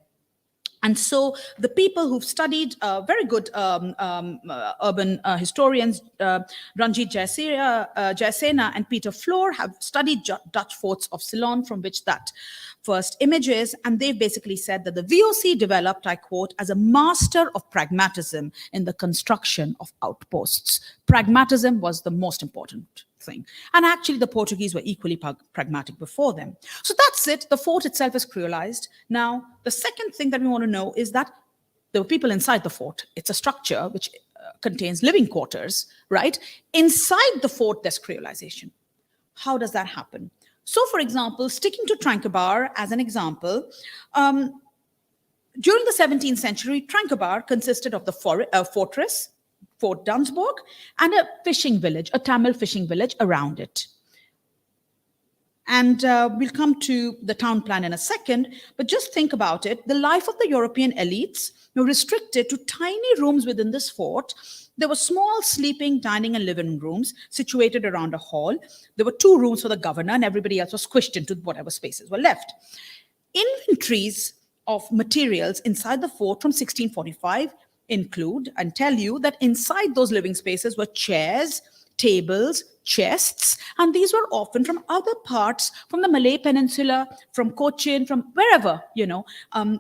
And so the people who've studied, very good urban historians, Ranjit Jayasena and Peter Floor, have studied Dutch forts of Ceylon, from which that first image is. And they've basically said that the VOC developed, I quote, as a master of pragmatism in the construction of outposts. Pragmatism was the most important thing. And actually, the Portuguese were equally pragmatic before them. So that's it. The fort itself is creolized. Now, the second thing that we want to know is that there were people inside the fort. It's a structure which contains living quarters, right? Inside the fort, there's creolization. How does that happen? So, for example, sticking to Tranquebar as an example, during the 17th century, Tranquebar consisted of the fortress, Fort Dunsborg, and a fishing village, a Tamil fishing village around it. And we'll come to the town plan in a second, but just think about it. The life of the European elites were restricted to tiny rooms within this fort. There were small sleeping, dining, and living rooms situated around a hall. There were 2 rooms for the governor, and everybody else was squished into whatever spaces were left. Inventories of materials inside the fort from 1645 include and tell you that inside those living spaces were chairs, tables, chests, and these were often from other parts, from the Malay Peninsula, from Kochi, from wherever,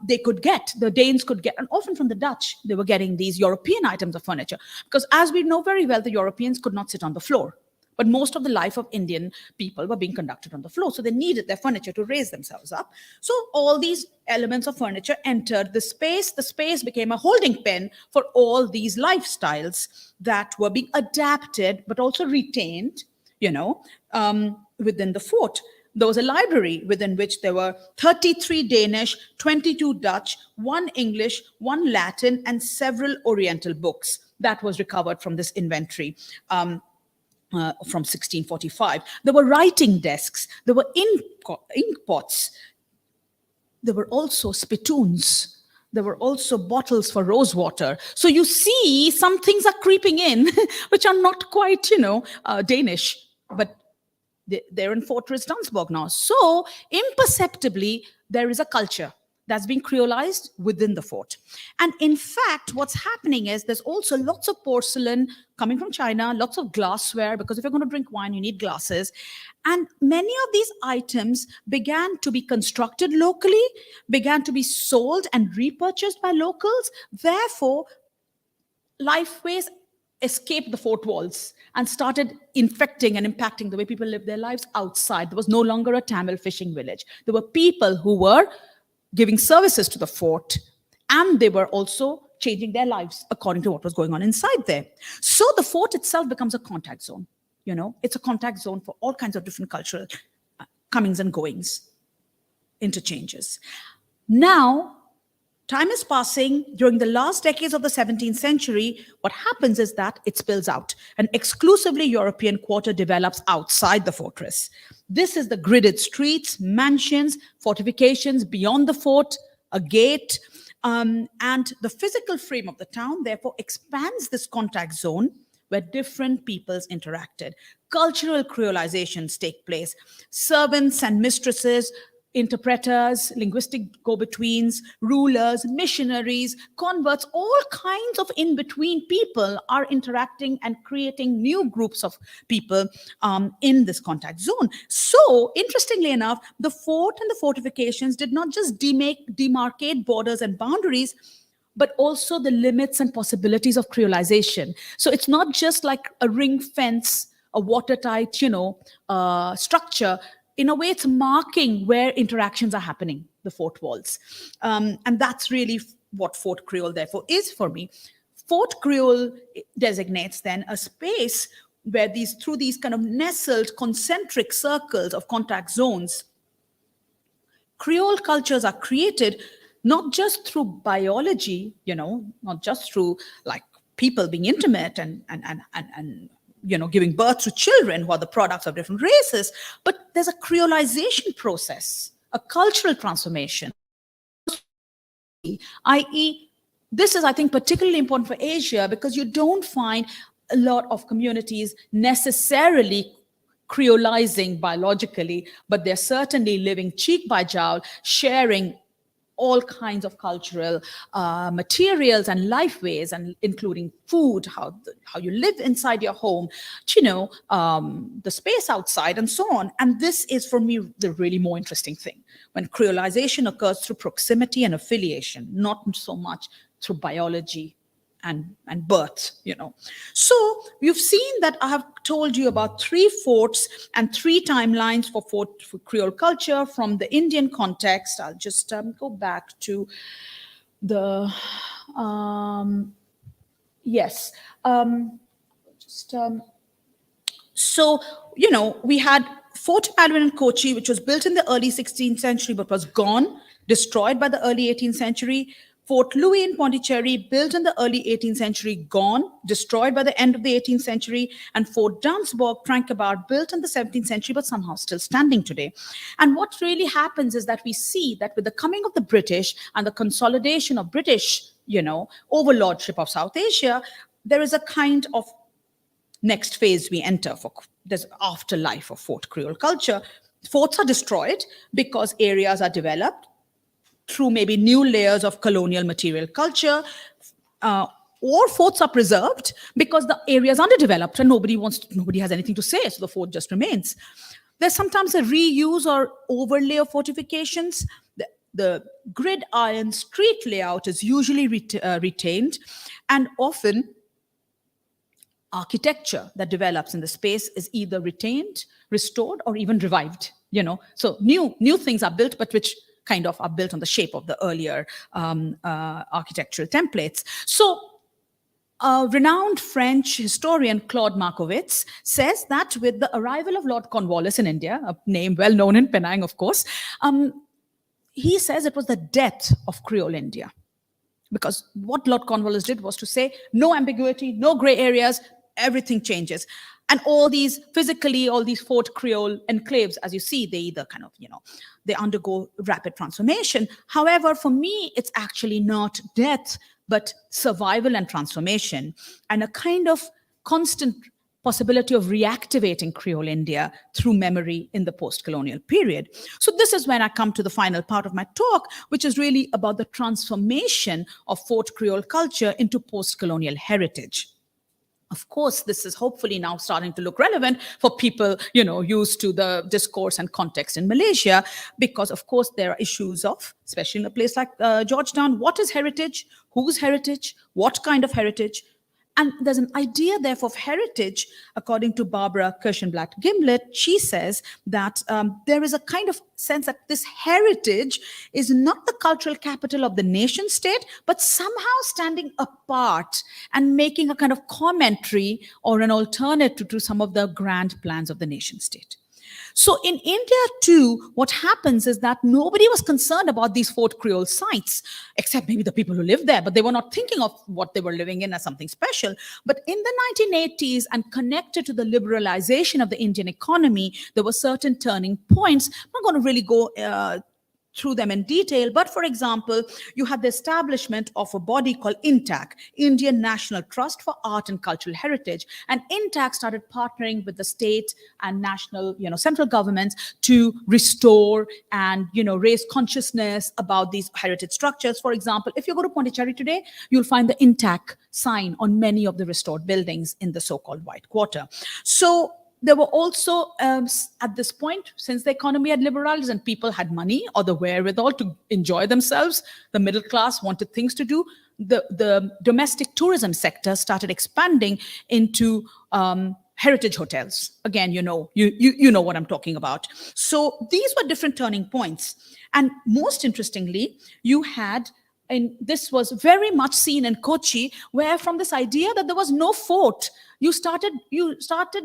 they could get, the Danes could get, and often from the Dutch, they were getting these European items of furniture. Because as we know very well, the Europeans could not sit on the floor. But most of the life of Indian people were being conducted on the floor. So they needed their furniture to raise themselves up. So all these elements of furniture entered the space. The space became a holding pen for all these lifestyles that were being adapted, but also retained, within the fort. There was a library within which there were 33 Danish, 22 Dutch, 1 English, 1 Latin, and several Oriental books. That was recovered from this inventory. From 1645. There were writing desks, there were ink pots, there were also spittoons, there were also bottles for rose water. So you see, some things are creeping in, which are not quite, Danish, but they're in Fortress Dunsborg now. So imperceptibly, there is a culture that's being creolized within the fort. And in fact, what's happening is there's also lots of porcelain coming from China, lots of glassware, because if you're going to drink wine, you need glasses. And many of these items began to be constructed locally, began to be sold and repurchased by locals. Therefore, lifeways escaped the fort walls and started infecting and impacting the way people lived their lives outside. There was no longer a Tamil fishing village. There were people who were giving services to the fort, and they were also changing their lives according to what was going on inside there. So the fort itself becomes a contact zone. It's a contact zone for all kinds of different cultural comings and goings, interchanges. Now, time is passing. During the last decades of the 17th century, what happens is that it spills out. An exclusively European quarter develops outside the fortress. This is the gridded streets, mansions, fortifications beyond the fort, a gate, and the physical frame of the town, therefore, expands this contact zone where different peoples interacted. Cultural creolizations take place. Servants and mistresses, interpreters, linguistic go-betweens, rulers, missionaries, converts, all kinds of in-between people are interacting and creating new groups of people in this contact zone. So, interestingly enough, the fort and the fortifications did not just demarcate borders and boundaries, but also the limits and possibilities of creolization. So it's not just like a ring fence, a watertight, structure. In a way, it's marking where interactions are happening, the fort walls. And that's really what Fort Creole, therefore, is for me. Fort Creole designates then a space where through these kind of nestled concentric circles of contact zones, Creole cultures are created not just through biology, not just through like people being intimate and giving birth to children who are the products of different races, but there's a creolization process, a cultural transformation, i.e., this is, I think, particularly important for Asia because you don't find a lot of communities necessarily creolizing biologically, but they're certainly living cheek by jowl, sharing all kinds of cultural materials and life ways, and including food, how you live inside your home, the space outside, and so on. And this is, for me, the really more interesting thing, when creolization occurs through proximity and affiliation, not so much through biology and birth. So you've seen that I have told you about 3 forts and 3 timelines for Creole culture from the Indian context. I'll just go back to the so we had Fort Creole in Kochi, which was built in the early 16th century but was gone, destroyed by the early 18th century. Fort Louis in Pondicherry, built in the early 18th century, gone, destroyed by the end of the 18th century. And Fort Tranquebar, built in the 17th century, but somehow still standing today. And what really happens is that we see that with the coming of the British and the consolidation of British, overlordship of South Asia, there is a kind of next phase we enter. There's afterlife of Fort Creole culture. Forts are destroyed because areas are developed through maybe new layers of colonial material culture, or forts are preserved because the area is underdeveloped and nobody has anything to say, so the fort just remains. There's sometimes a reuse or overlay of fortifications. The grid iron street layout is usually retained, and often architecture that develops in the space is either retained, restored, or even revived. So new things are built, but which kind of are built on the shape of the earlier architectural templates. So a renowned French historian, Claude Markowitz, says that with the arrival of Lord Cornwallis in India, a name well known in Penang, of course, he says it was the death of Creole India. Because what Lord Cornwallis did was to say, no ambiguity, no gray areas, everything changes. And all these Fort Creole enclaves, as you see, they either kind of, they undergo rapid transformation. However, for me, it's actually not death, but survival and transformation, and a kind of constant possibility of reactivating Creole India through memory in the post-colonial period. So this is when I come to the final part of my talk, which is really about the transformation of Fort Creole culture into post-colonial heritage. Of course, this is hopefully now starting to look relevant for people, used to the discourse and context in Malaysia, because of course there are issues of, especially in a place like Georgetown, what is heritage, whose heritage, what kind of heritage? And there's an idea, therefore, of heritage, according to Barbara Kirschenblatt-Gimlet. She says that there is a kind of sense that this heritage is not the cultural capital of the nation state, but somehow standing apart and making a kind of commentary or an alternative to some of the grand plans of the nation state. So in India, too, what happens is that nobody was concerned about these Fort Creole sites, except maybe the people who lived there, but they were not thinking of what they were living in as something special. But in the 1980s, and connected to the liberalization of the Indian economy, there were certain turning points. I'm not going to really go through them in detail, but for example, you had the establishment of a body called INTAC, Indian National Trust for Art and Cultural Heritage. And INTAC started partnering with the state and national, central governments to restore and, raise consciousness about these heritage structures. For example, if you go to Pondicherry today, you'll find the INTAC sign on many of the restored buildings in the so-called White Quarter. So there were also, at this point, since the economy had liberalized and people had money or the wherewithal to enjoy themselves, the middle class wanted things to do, the domestic tourism sector started expanding into heritage hotels. Again, you know what I'm talking about. So these were different turning points. And most interestingly, you had, and this was very much seen in Kochi, where from this idea that there was no fort, you started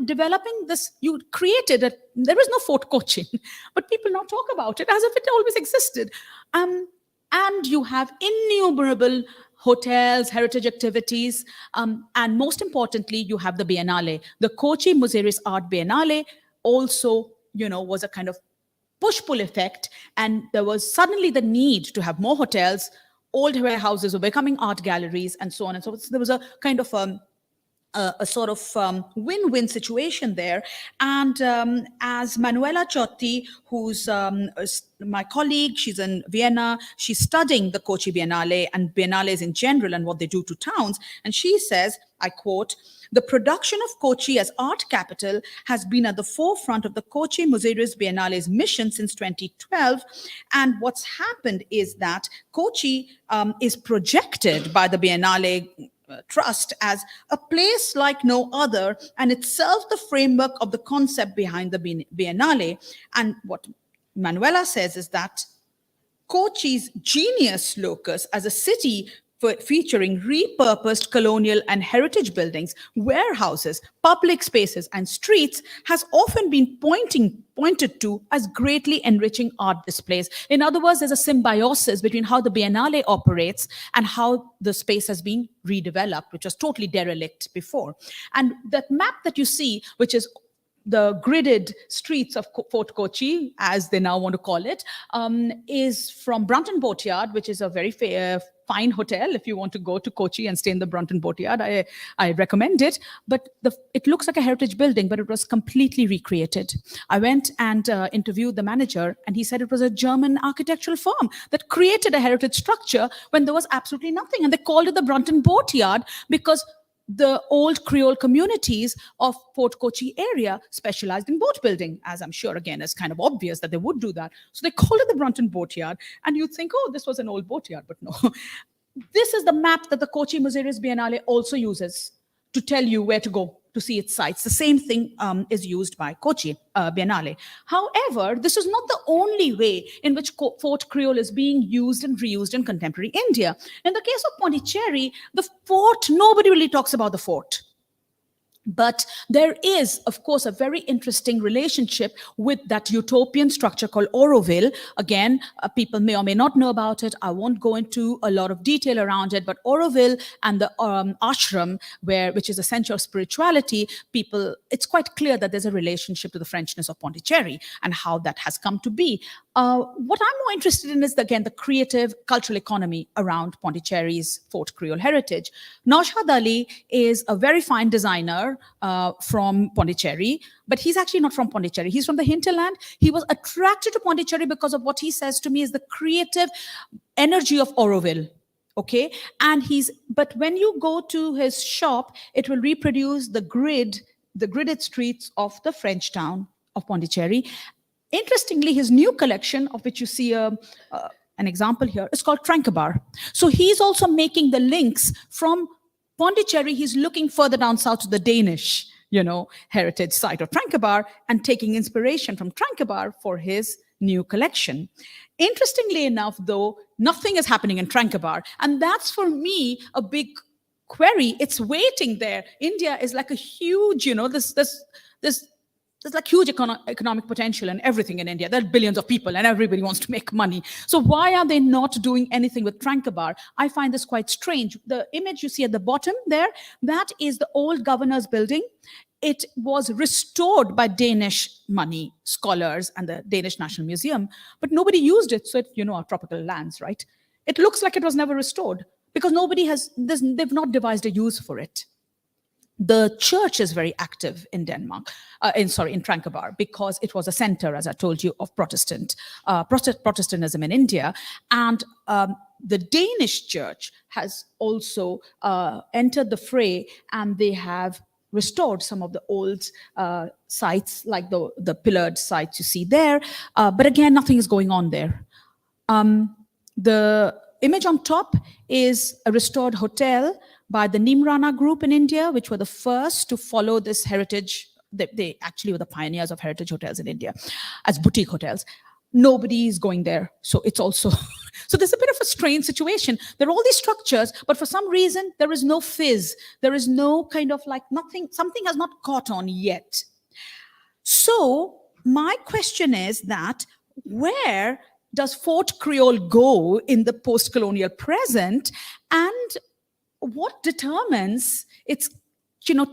developing this, there is no Fort Kochi, but people now talk about it as if it always existed. And you have innumerable hotels, heritage activities, and most importantly, you have the Biennale. The Kochi Muziris Art Biennale also, was a kind of push-pull effect, and there was suddenly the need to have more hotels. Old warehouses were becoming art galleries, and so on and so forth. So there was a kind of a sort of win-win situation there. And as Manuela Ciotti, who's my colleague, she's in Vienna, she's studying the Kochi Biennale and biennales in general and what they do to towns. And she says, I quote, "The production of Kochi as art capital has been at the forefront of the Kochi Muziris Biennale's mission since 2012. And what's happened is that Kochi is projected by the Biennale Trust as a place like no other, and itself the framework of the concept behind the Biennale." And what Manuela says is that Kochi's genius locus as a city featuring repurposed colonial and heritage buildings, warehouses, public spaces, and streets has often been pointed to as greatly enriching art displays. In other words, there's a symbiosis between how the Biennale operates and how the space has been redeveloped, which was totally derelict before. And that map that you see, which is the gridded streets of Fort Kochi, as they now want to call it, is from Brunton Boatyard, which is a very fine hotel. If you want to go to Kochi and stay in the Brunton Boatyard, I recommend it. But it looks like a heritage building, but it was completely recreated. I went and interviewed the manager, and he said it was a German architectural firm that created a heritage structure when there was absolutely nothing. And they called it the Brunton Boatyard because the old Creole communities of Fort Kochi area specialized in boat building, as I'm sure, again, is kind of obvious that they would do that. So they called it the Brunton Boatyard, and you'd think, oh, this was an old boatyard, but no. This is the map that the Kochi Muziris Biennale also uses to tell you where to go to see its sites. The same thing is used by Kochi Biennale. However, this is not the only way in which Fort Creole is being used and reused in contemporary India. In the case of Pondicherry, the fort, nobody really talks about the fort. But there is, of course, a very interesting relationship with that utopian structure called Auroville. Again, people may or may not know about it. I won't go into a lot of detail around it, but Auroville and the ashram, which is a center of spirituality, it's quite clear that there's a relationship to the Frenchness of Pondicherry and how that has come to be. What I'm more interested in is, again, the creative cultural economy around Pondicherry's Fort Creole heritage. Naushad Ali is a very fine designer from Pondicherry, but he's actually not from Pondicherry. He's from the hinterland. He was attracted to Pondicherry because of what he says to me is the creative energy of Auroville. Okay, but when you go to his shop, it will reproduce the gridded streets of the French town of Pondicherry. Interestingly, his new collection, of which you see an example here, is called Tranquebar. So he's also making the links from Pondicherry. He's looking further down south to the Danish, heritage site of Tranquebar and taking inspiration from Tranquebar for his new collection. Interestingly enough, though, nothing is happening in Tranquebar. And that's, for me, a big query. It's waiting there. India is like a huge, there's like huge economic potential and everything in India. There are billions of people and everybody wants to make money. So why are they not doing anything with Tranquebar? I find this quite strange. The image you see at the bottom there, that is the old governor's building. It was restored by Danish money scholars and the Danish National Museum, but nobody used it. So our tropical lands, right? It looks like it was never restored because they've not devised a use for it. The church is very active in in Tranquebar, because it was a center, as I told you, of Protestantism in India. And the Danish church has also entered the fray, and they have restored some of the old sites, like the pillared sites you see there. But again, nothing is going on there. The image on top is a restored hotel by the Nimrana group in India, which were the first to follow this heritage. They actually were the pioneers of heritage hotels in India as boutique hotels. Nobody is going there. So it's also, so there's a bit of a strange situation. There are all these structures, but for some reason, there is no fizz. There is no kind of like something has not caught on yet. So my question is that where does Fort Creole go in the post-colonial present, and what determines its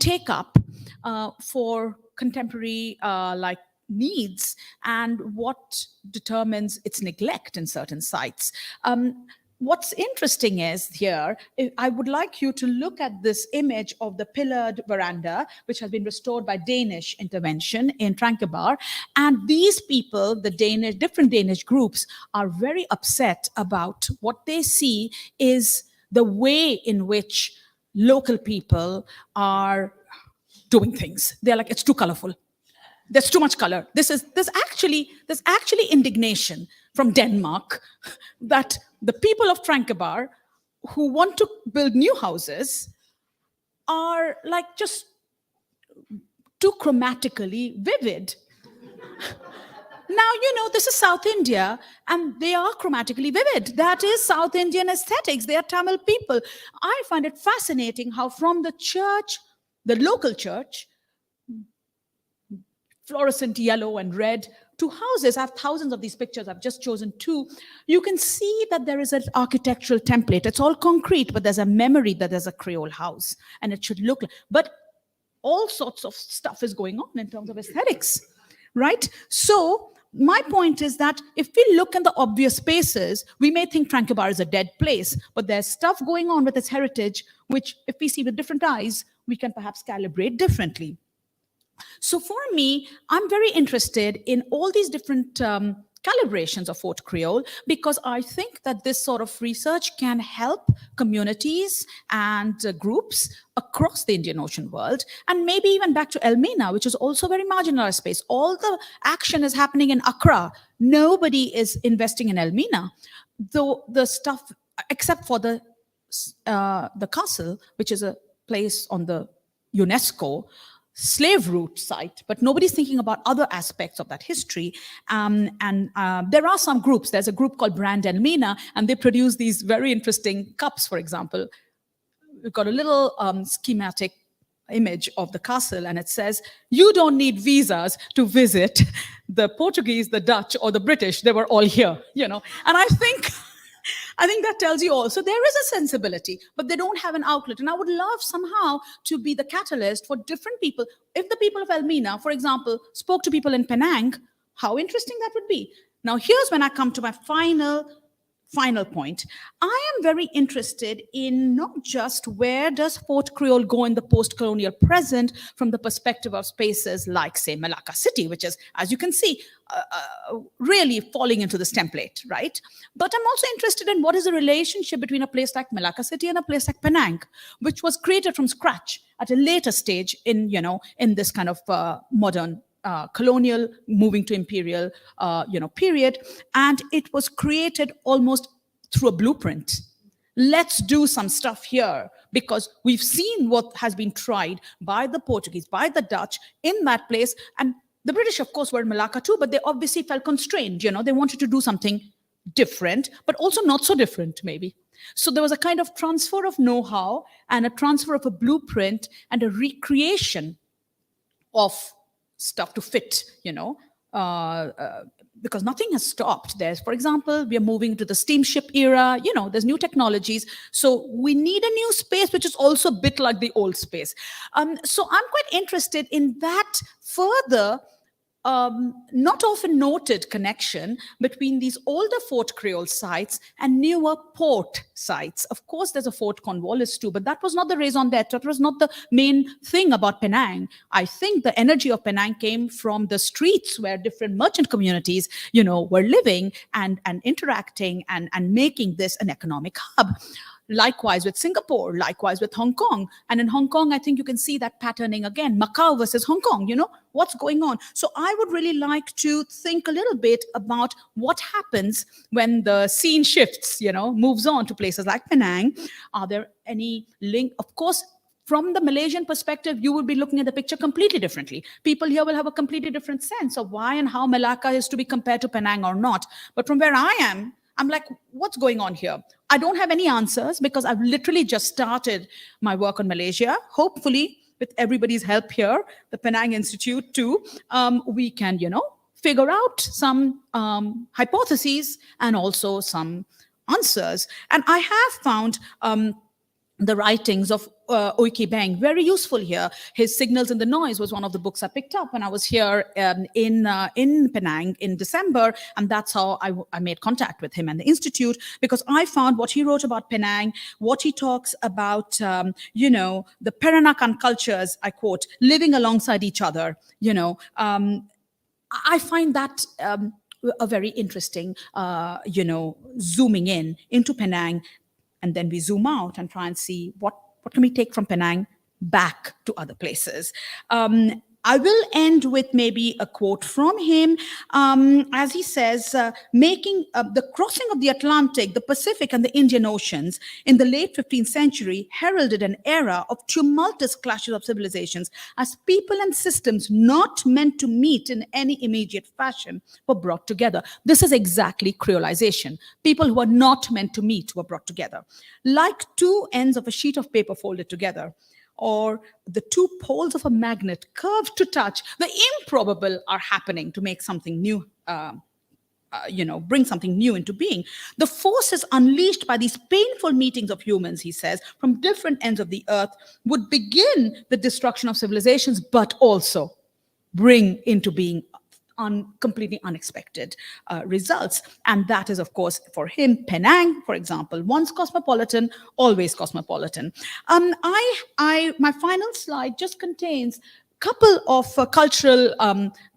take up for contemporary like needs, and what determines its neglect in certain sites. What's interesting is here, I would like you to look at this image of the pillared veranda, which has been restored by Danish intervention in Tranquebar. And these people, the different Danish groups, are very upset about what they see is the way in which local people are doing things. They're like, it's too colorful. There's too much color. There's actually indignation from Denmark that the people of Tranquebar who want to build new houses are like just too chromatically vivid. Now, this is South India, and they are chromatically vivid. That is South Indian aesthetics. They are Tamil people. I find it fascinating how from the church, the local church, fluorescent yellow and red, to houses. I have thousands of these pictures. I've just chosen 2. You can see that there is an architectural template. It's all concrete, but there's a memory that there's a Creole house, and it should look like. But all sorts of stuff is going on in terms of aesthetics, right? So my point is that if we look in the obvious spaces, we may think Tranquebar is a dead place, but there's stuff going on with its heritage, which if we see with different eyes, we can perhaps calibrate differently. So for me, I'm very interested in all these different calibrations of Fort Creole, because I think that this sort of research can help communities and groups across the Indian Ocean world, and maybe even back to Elmina, which is also a very marginalized space. All the action is happening in Accra. Nobody is investing in Elmina, though the stuff, except for the castle, which is a place on the UNESCO slave route site, but nobody's thinking about other aspects of that history. There are some groups. There's a group called Brand Elmina, and they produce these very interesting cups, for example. We've got a little schematic image of the castle, and it says, you don't need visas to visit the Portuguese, the Dutch, or the British. They were all here, And I think that tells you also there is a sensibility, but they don't have an outlet. And I would love somehow to be the catalyst for different people. If the people of Elmina, for example, spoke to people in Penang, how interesting that would be. Now, here's when I come to my final point. I am very interested in not just where does Fort Creole go in the post-colonial present from the perspective of spaces like, say, Melaka City, which is, as you can see, really falling into this template, right? But I'm also interested in what is the relationship between a place like Melaka City and a place like Penang, which was created from scratch at a later stage in this kind of modern colonial, moving to imperial, period. And it was created almost through a blueprint. Let's do some stuff here, because we've seen what has been tried by the Portuguese, by the Dutch in that place. And the British, of course, were in Malacca too, but they obviously felt constrained. They wanted to do something different, but also not so different, maybe. So there was a kind of transfer of know-how and a transfer of a blueprint and a recreation of stuff to fit, because nothing has stopped. There's, for example, we are moving to the steamship era, there's new technologies. So we need a new space, which is also a bit like the old space. So I'm quite interested in that further, not often noted connection between these older Fort Creole sites and newer port sites. Of course, there's a Fort Cornwallis too, but that was not the raison d'etre. That was not the main thing about Penang. I think the energy of Penang came from the streets where different merchant communities, were living and interacting and making this an economic hub. Likewise with Singapore, likewise with Hong Kong. And in Hong Kong, I think you can see that patterning again, Macau versus Hong Kong, what's going on. So I would really like to think a little bit about what happens when the scene shifts, moves on to places like Penang. Are there any link? Of course, from the Malaysian perspective, you will be looking at the picture completely differently. People here will have a completely different sense of why and how Melaka is to be compared to Penang or not. But from where I am, I'm like, what's going on here? I don't have any answers because I've literally just started my work on Malaysia. Hopefully, with everybody's help here, the Penang Institute too, we can, figure out some hypotheses and also some answers. And I have found the writings of Oiki Beng very useful here. His Signals in the Noise was one of the books I picked up when I was here in Penang in December, and that's how I made contact with him and the Institute, because I found what he wrote about Penang, what he talks about, the Peranakan cultures, I quote, living alongside each other, I find that a very interesting, zooming in into Penang. And then we zoom out and try and see what can we take from Penang back to other places. I will end with maybe a quote from him, as he says, making the crossing of the Atlantic, the Pacific, and the Indian Oceans in the late 15th century heralded an era of tumultuous clashes of civilizations as people and systems not meant to meet in any immediate fashion were brought together. This is exactly creolization. People who are not meant to meet were brought together. Like two ends of a sheet of paper folded together, or the two poles of a magnet curved to touch, the improbable are happening to make something new, bring something new into being. The forces unleashed by these painful meetings of humans, he says, from different ends of the earth would begin the destruction of civilizations, but also bring into being completely unexpected results. And that is, of course, for him, Penang, for example, once cosmopolitan, always cosmopolitan. My final slide just contains a couple of cultural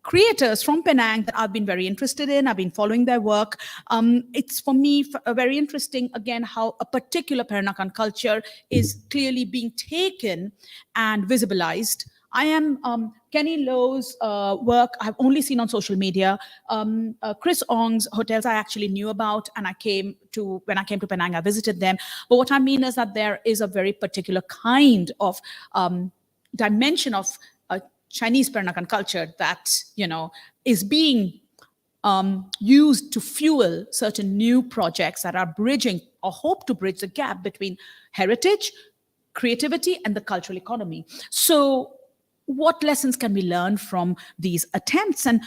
creators from Penang that I've been very interested in. I've been following their work. It's for me very interesting, again, how a particular Peranakan culture is clearly being taken and visibilized. I am Kenny Lowe's work I've only seen on social media. Chris Ong's hotels I actually knew about, and when I came to Penang, I visited them. But what I mean is that there is a very particular kind of dimension of Chinese Peranakan culture that is being used to fuel certain new projects that are bridging or hope to bridge the gap between heritage, creativity, and the cultural economy. So what lessons can we learn from these attempts, and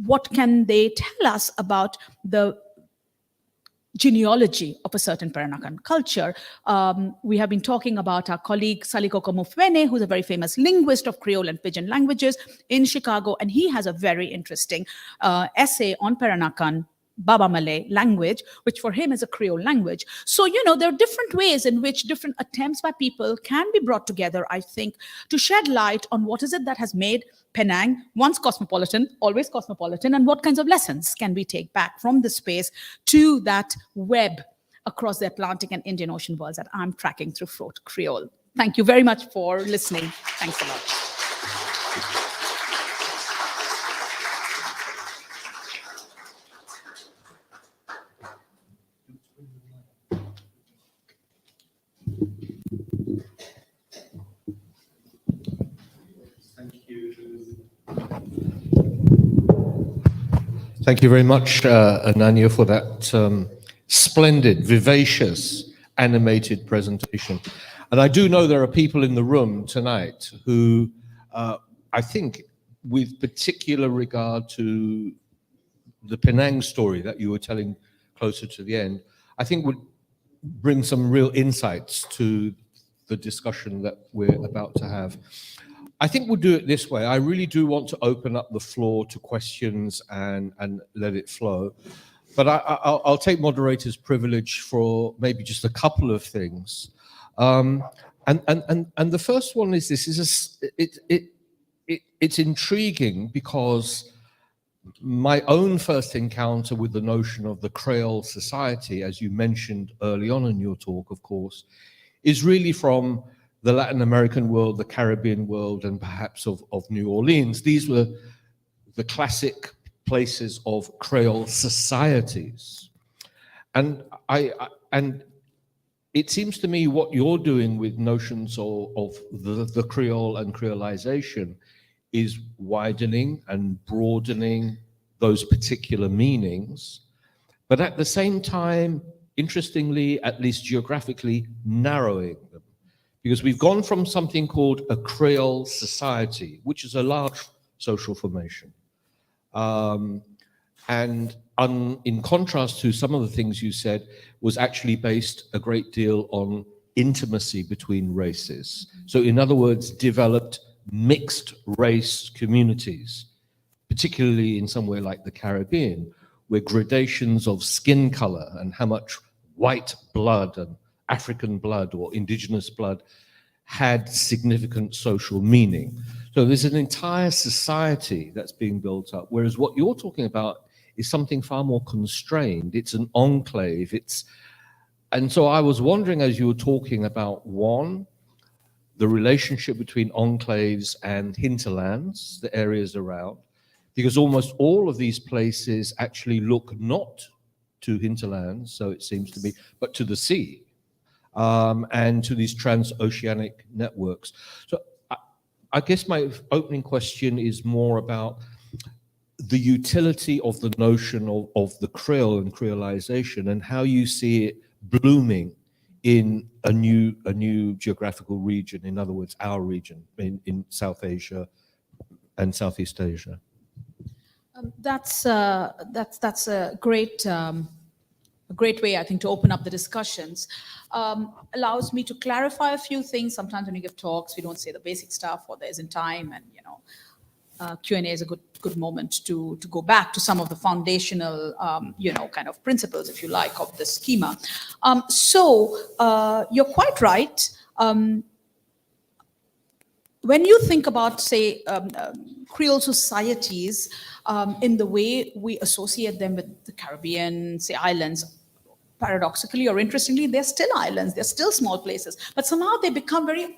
what can they tell us about the genealogy of a certain Peranakan culture? We have been talking about our colleague Salikoko Mufwene, who's a very famous linguist of Creole and Pidgin languages in Chicago, and he has a very interesting essay on Peranakan Baba Malay language, which for him is a Creole language. So, there are different ways in which different attempts by people can be brought together, I think, to shed light on what is it that has made Penang once cosmopolitan, always cosmopolitan, and what kinds of lessons can we take back from this space to that web across the Atlantic and Indian Ocean worlds that I'm tracking through Fort Creole. Thank you very much for listening. Thanks a lot. Thank you very much, Ananya, for that splendid, vivacious, animated presentation. And I do know there are people in the room tonight who I think, with particular regard to the Penang story that you were telling closer to the end, I think would bring some real insights to the discussion that we're about to have. I think we'll do it this way. I really do want to open up the floor to questions and let it flow. But I'll take moderator's privilege for maybe just a couple of things. And the first one is this: it's intriguing because my own first encounter with the notion of the Creole society, as you mentioned early on in your talk, of course, is really from the Latin American world, the Caribbean world, and perhaps of New Orleans. These were the classic places of Creole societies. And it seems to me what you're doing with notions of the Creole and creolization is widening and broadening those particular meanings, but at the same time, interestingly, at least geographically, narrowing them. Because we've gone from something called a Creole society, which is a large social formation, And in contrast to some of the things you said, was actually based a great deal on intimacy between races. So in other words, developed mixed race communities, particularly in somewhere like the Caribbean, where gradations of skin color and how much white blood and African blood or indigenous blood had significant social meaning. So there's an entire society that's being built up, whereas what you're talking about is something far more constrained. It's an enclave. And so I was wondering, as you were talking about, one, the relationship between enclaves and hinterlands, the areas around, because almost all of these places actually look not to hinterlands, so it seems to me, but to the sea, and to these transoceanic networks. So I guess my opening question is more about the utility of the notion of the Creole and creolization, and how you see it blooming in a new geographical region, in other words, our region in South Asia and Southeast Asia. That's a great way, I think, to open up the discussions. Allows me to clarify a few things. Sometimes when you give talks, we don't say the basic stuff, or there isn't time, and Q&A is a good moment to go back to some of the foundational, kind of principles, if you like, of the schema. So you're quite right. When you think about, say, Creole societies, in the way we associate them with the Caribbean, say, islands, paradoxically or interestingly, they're still islands, they're still small places, but somehow they become very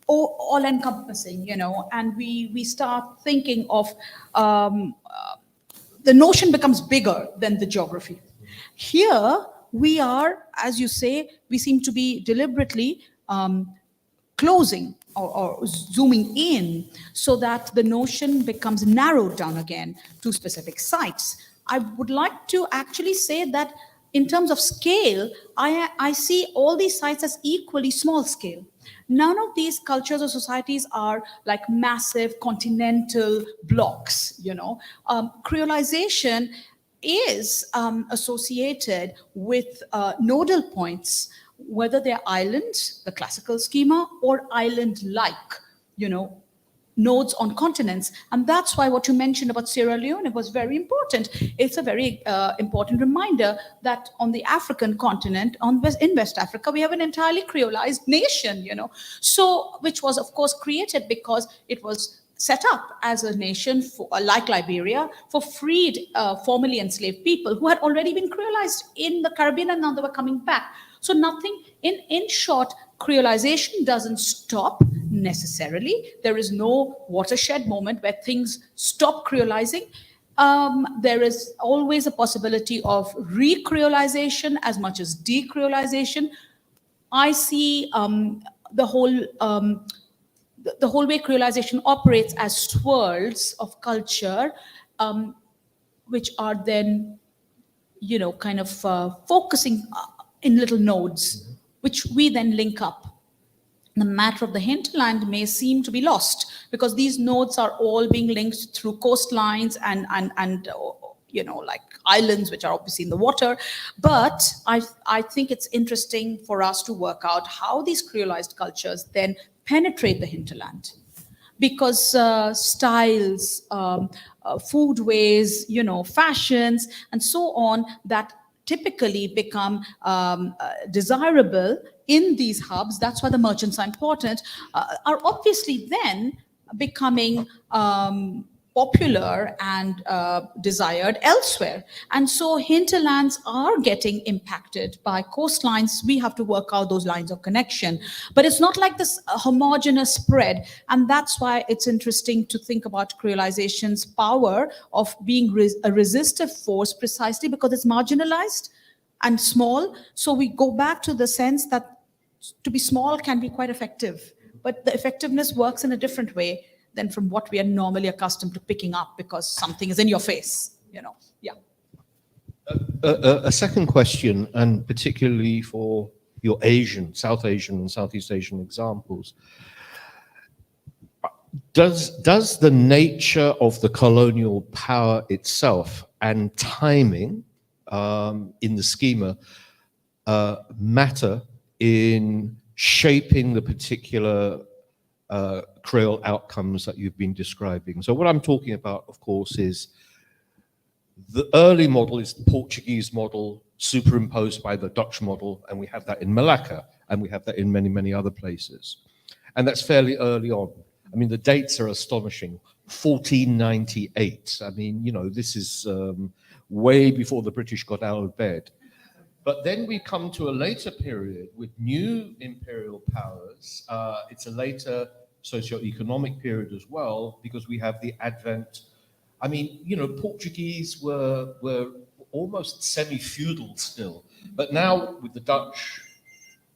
all-encompassing, and we start thinking of the notion becomes bigger than the geography. Here we are, as you say, we seem to be deliberately closing or zooming in so that the notion becomes narrowed down again to specific sites. I would like to actually say that in terms of scale, I see all these sites as equally small scale. None of these cultures or societies are like massive continental blocks, Creolization is associated with nodal points, whether they're islands, the classical schema, or island-like, nodes on continents. And that's why what you mentioned about Sierra Leone was very important. It's a very important reminder that on the African continent, in West Africa, we have an entirely creolized nation, so which was, of course, created because it was set up as a nation, like Liberia, for freed, formerly enslaved people who had already been creolized in the Caribbean, and now they were coming back. So nothing, in short, creolization doesn't stop necessarily. There is no watershed moment where things stop creolizing. There is always a possibility of re-creolization as much as decreolization. I see the whole way creolization operates as swirls of culture, which are then, kind of focusing in little nodes, which we then link up. The matter of the hinterland may seem to be lost because these nodes are all being linked through coastlines and like islands, which are obviously in the water. But I think it's interesting for us to work out how these creolized cultures then penetrate the hinterland, because styles, foodways, fashions, and so on, that typically become desirable in these hubs, that's why the merchants are important, are obviously then becoming popular and desired elsewhere. And so hinterlands are getting impacted by coastlines. We have to work out those lines of connection. But it's not like this homogeneous spread. And that's why it's interesting to think about creolization's power of being a resistive force, precisely because it's marginalized and small. So we go back to the sense that to be small can be quite effective, but the effectiveness works in a different way than from what we are normally accustomed to picking up because something is in your face, Yeah. A second question, and particularly for your Asian, South Asian and Southeast Asian examples. does the nature of the colonial power itself and timing in the schema matter in shaping the particular Creole outcomes that you've been describing? So what I'm talking about, of course, is the early model is the Portuguese model superimposed by the Dutch model, and we have that in Melaka, and we have that in many, many other places. And that's fairly early on. I mean, the dates are astonishing. 1498. I mean, you know, this is way before the British got out of bed. But then we come to a later period with new imperial powers. It's a later socio-economic period as well, because we have the advent. I mean, you know, Portuguese were almost semi-feudal still. But now with the Dutch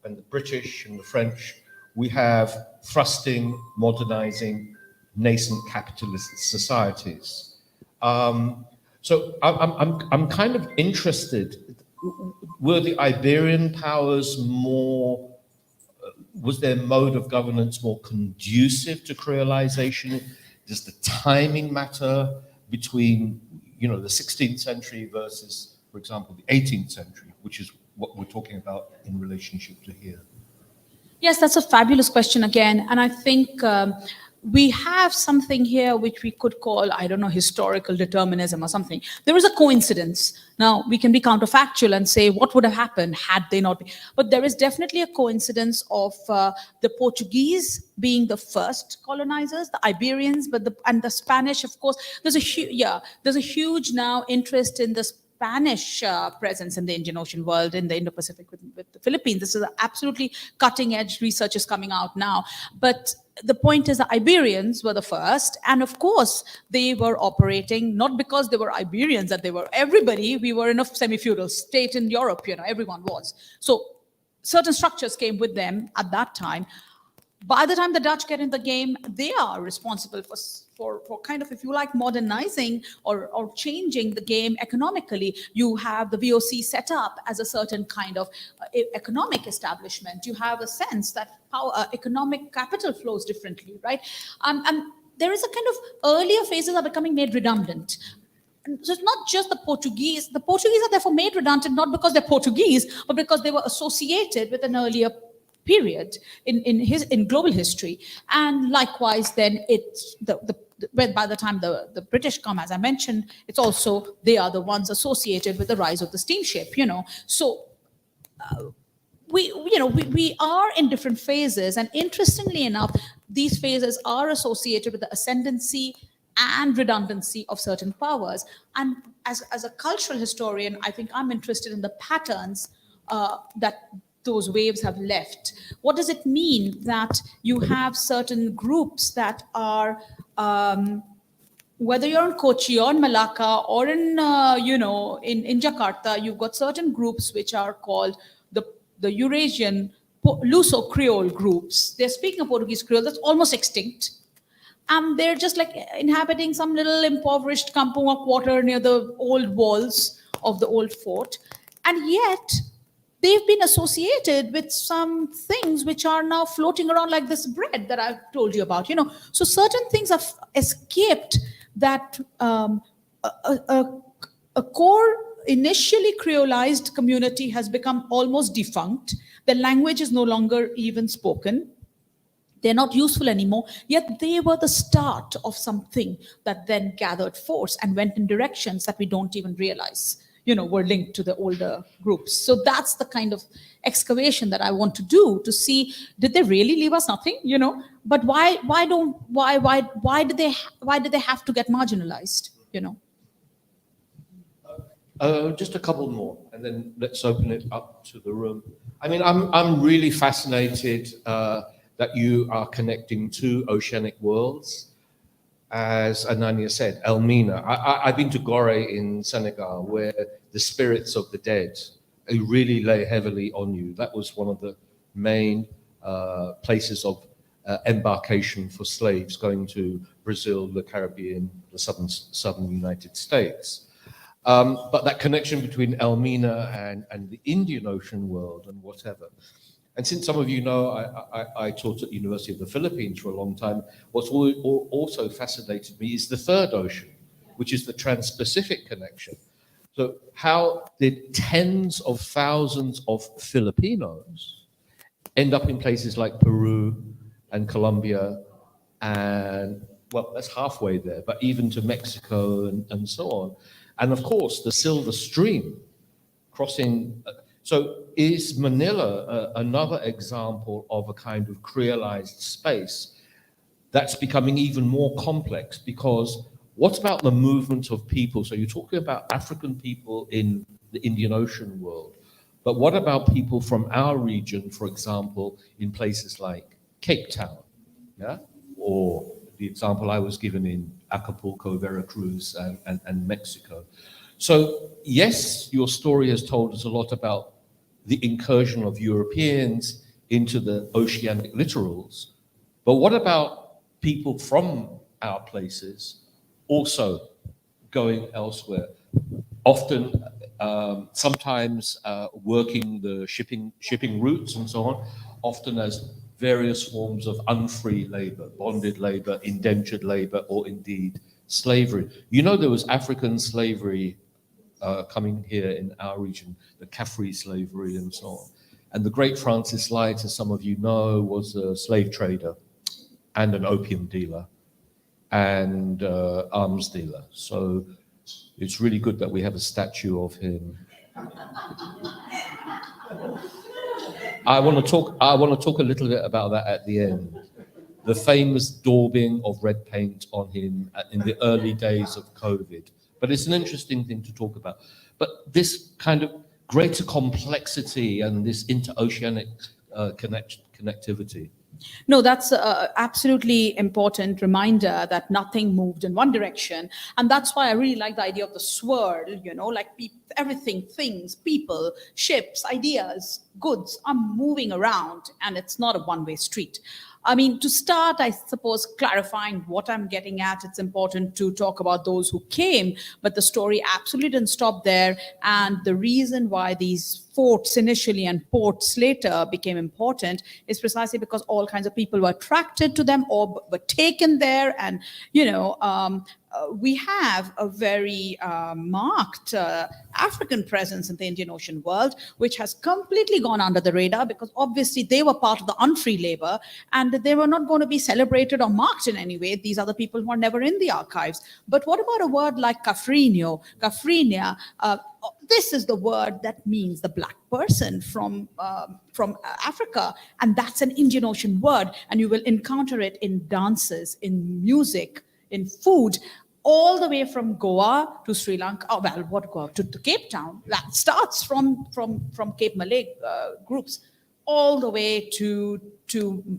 and the British and the French, we have thrusting, modernizing, nascent capitalist societies. So I'm kind of interested. Were the Iberian powers more? Was their mode of governance more conducive to creolization? Does the timing matter between, you know, the 16th century versus, for example, the 18th century, which is what we're talking about in relationship to here? Yes, that's a fabulous question again. And I think we have something here which we could call, I don't know, historical determinism or something. There is a coincidence. Now, we can be counterfactual and say what would have happened had they not been. But there is definitely a coincidence of the Portuguese being the first colonizers, the Iberians, and the Spanish, of course. There's a huge now interest in the Spanish presence in the Indian Ocean world, in the Indo-Pacific with the Philippines. This is absolutely cutting-edge research is coming out now. But the point is the Iberians were the first, and of course they were operating not because they were Iberians, that they were everybody. We were in a semi-feudal state in Europe, you know, everyone was. So certain structures came with them at that time. By the time the Dutch get in the game, they are responsible for kind of, if you like, modernizing or changing the game economically. You have the VOC set up as a certain kind of economic establishment. You have a sense that economic capital flows differently, right? And there is a kind of earlier phases are becoming made redundant. So it's not just the Portuguese. The Portuguese are therefore made redundant, not because they're Portuguese, but because they were associated with an earlier period in global history. And likewise, then it's by the time the British come, as I mentioned, it's also they are the ones associated with the rise of the steamship, you know. So we are in different phases, and interestingly enough, these phases are associated with the ascendancy and redundancy of certain powers. And as a cultural historian, I think I'm interested in the patterns that those waves have left. What does it mean that you have certain groups that are, whether you're in Kochi or in Melaka or in Jakarta, you've got certain groups which are called the Eurasian Luso-Creole groups. They're speaking of Portuguese Creole that's almost extinct. And they're just like inhabiting some little impoverished kampung or quarter near the old walls of the old fort. And yet, they've been associated with some things which are now floating around like this bread that I've told you about, you know. So certain things have escaped that a core initially creolized community has become almost defunct. The language is no longer even spoken. They're not useful anymore, yet they were the start of something that then gathered force and went in directions that we don't even realize, you know, were linked to the older groups. So that's the kind of excavation that I want to do, to see, did they really leave us nothing, you know? But why did they have to get marginalized, you know? Just a couple more, and then let's open it up to the room. I mean, I'm really fascinated that you are connecting two oceanic worlds. As Ananya said, Elmina. I've been to Gore in Senegal, where the spirits of the dead really lay heavily on you. That was one of the main places of embarkation for slaves going to Brazil, the Caribbean, the southern United States. But that connection between Elmina and the Indian Ocean world and whatever. And since some of you know, I taught at the University of the Philippines for a long time, what's also fascinated me is the third ocean, which is the Trans-Pacific connection. So how did tens of thousands of Filipinos end up in places like Peru and Colombia and, well, that's halfway there, but even to Mexico and so on. And of course, the Silver Stream crossing. So is Manila another example of a kind of creolized space that's becoming even more complex? Because what about the movement of people? So you're talking about African people in the Indian Ocean world, but what about people from our region, for example, in places like Cape Town, yeah? Or the example I was given in Acapulco, Veracruz, and Mexico. So yes, your story has told us a lot about the incursion of Europeans into the oceanic littorals, but what about people from our places also going elsewhere? Often, sometimes working the shipping routes and so on, often as various forms of unfree labor, bonded labor, indentured labor, or indeed slavery. You know, there was African slavery coming here in our region, the Caffrey slavery and so on. And the great Francis Light, as some of you know, was a slave trader and an opium dealer and arms dealer. So it's really good that we have a statue of him. I want to talk a little bit about that at the end. The famous daubing of red paint on him in the early days of COVID. But it's an interesting thing to talk about. But this kind of greater complexity and this interoceanic connectivity. No, that's absolutely important reminder that nothing moved in one direction. And that's why I really like the idea of the swirl, like everything, things, people, ships, ideas, goods are moving around, and it's not a one-way street. I mean, to start, I suppose, clarifying what I'm getting at, it's important to talk about those who came, but the story absolutely didn't stop there. And the reason why these forts initially and ports later became important is precisely because all kinds of people were attracted to them or were taken there. And, we have a very marked African presence in the Indian Ocean world, which has completely gone under the radar because obviously they were part of the unfree labor and they were not going to be celebrated or marked in any way. These are the people who are never in the archives. But what about a word like Cafrinho, Cafrinia? This is the word that means the black person from Africa, and that's an Indian Ocean word, and you will encounter it in dances, in music, in food, all the way from Goa to Sri Lanka. Oh, well, what Goa to Cape Town? That starts from Cape Malay groups all the way to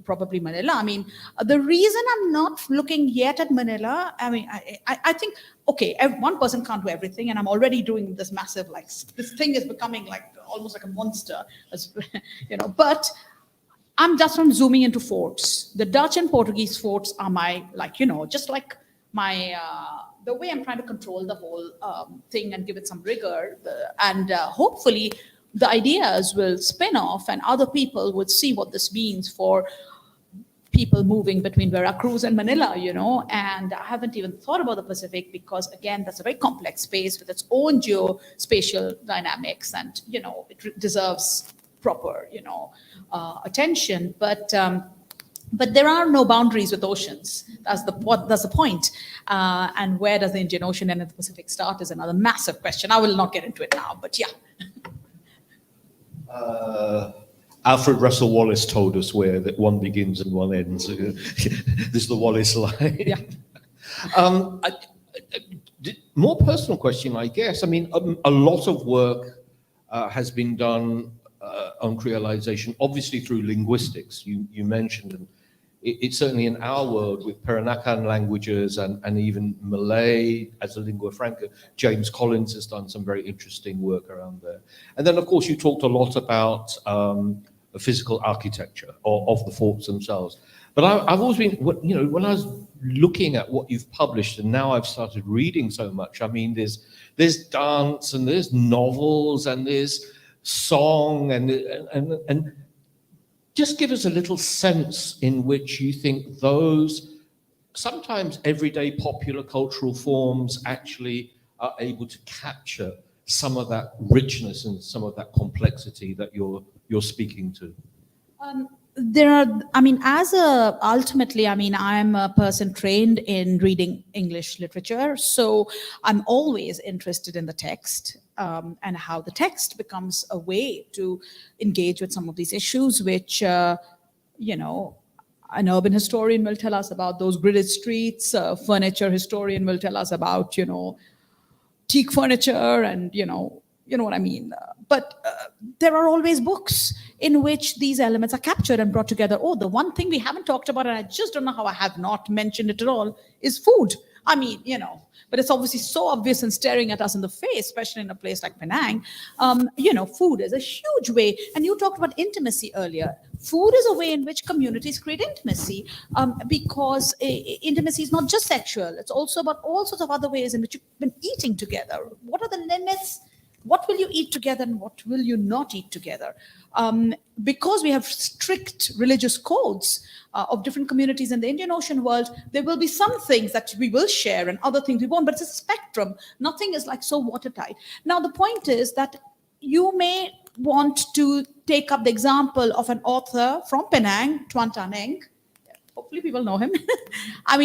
probably Manila. I mean, the reason I'm not looking yet at Manila, I mean, I think, okay, one person can't do everything, and I'm already doing this massive, like, this thing is becoming like almost like a monster, but I'm just from zooming into forts. The Dutch and Portuguese forts are my, just like my, the way I'm trying to control the whole thing and give it some rigor, and hopefully the ideas will spin off and other people would see what this means for people moving between Veracruz and Manila, and I haven't even thought about the Pacific because, again, that's a very complex space with its own geospatial dynamics and, it deserves proper, attention. But there are no boundaries with oceans. That's the point. And where does the Indian Ocean end and the Pacific start is another massive question. I will not get into it now, but yeah. Alfred Russel Wallace told us where that one begins and one ends. This is the Wallace line. Yeah. More personal question, I guess. I mean, a lot of work has been done on creolization, obviously through linguistics. You mentioned, and it's certainly in our world with Peranakan languages and even Malay as a lingua franca. James Collins has done some very interesting work around there. And then, of course, you talked a lot about the physical architecture of the forts themselves. But I've always been, when I was looking at what you've published, and now I've started reading so much, I mean, there's dance and there's novels and there's song and just give us a little sense in which you think those sometimes everyday popular cultural forms actually are able to capture some of that richness and some of that complexity that you're speaking to. There are, ultimately, I'm a person trained in reading English literature, so I'm always interested in the text, and how the text becomes a way to engage with some of these issues, which, an urban historian will tell us about those gridded streets, a furniture historian will tell us about, teak furniture, and you know what I mean. But there are always books in which these elements are captured and brought together. Oh, the one thing we haven't talked about, and I just don't know how I have not mentioned it at all, is food. But it's obviously so obvious and staring at us in the face, especially in a place like Penang. Food is a huge way. And you talked about intimacy earlier. Food is a way in which communities create intimacy, because intimacy is not just sexual. It's also about all sorts of other ways in which you've been eating together. What are the limits? What will you eat together and what will you not eat together? Because we have strict religious codes of different communities in the Indian Ocean world, there will be some things that we will share and other things we won't, but it's a spectrum. Nothing is like so watertight. Now, the point is that you may want to take up the example of an author from Penang, Tuan Taneng. Hopefully people know him. I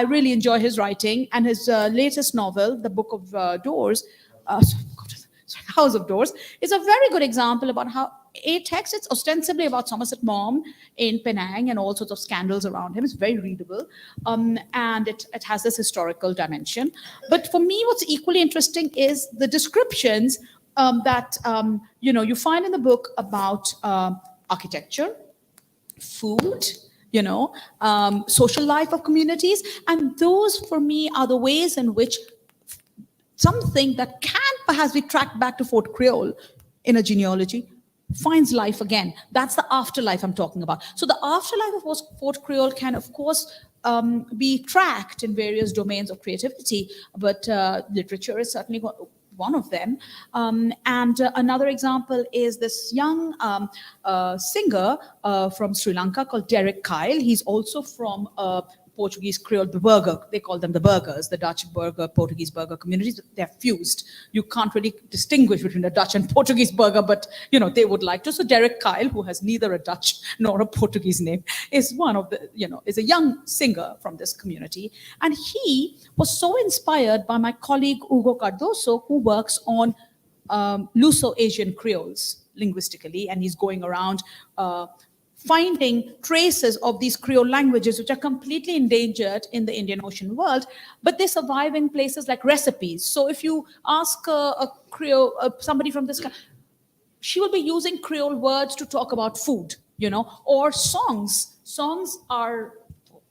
really enjoy his writing, and his latest novel, The Book of Doors, House of Doors, is a very good example about how a text, it's ostensibly about Somerset Maugham in Penang and all sorts of scandals around him. It's very readable, and it has this historical dimension. But for me, what's equally interesting is the descriptions that you find in the book about architecture, food, social life of communities, and those for me are the ways in which something that can perhaps be tracked back to Fort Creole in a genealogy finds life again. That's the afterlife I'm talking about. So the afterlife of Fort Creole can, of course, be tracked in various domains of creativity, but literature is certainly one of them. And another example is this young singer from Sri Lanka called Derek Kyle. He's also from Portuguese Creole, the burger. They call them the burgers, the Dutch burger, Portuguese burger communities. They're fused. You can't really distinguish between a Dutch and Portuguese burger, but they would like to. So Derek Kyle, who has neither a Dutch nor a Portuguese name, is one of the, is a young singer from this community. And he was so inspired by my colleague Hugo Cardoso, who works on Luso-Asian Creoles linguistically, and he's going around finding traces of these Creole languages, which are completely endangered in the Indian Ocean world, but they survive in places like recipes. So if you ask a Creole, somebody from this country, she will be using Creole words to talk about food, or songs. Songs are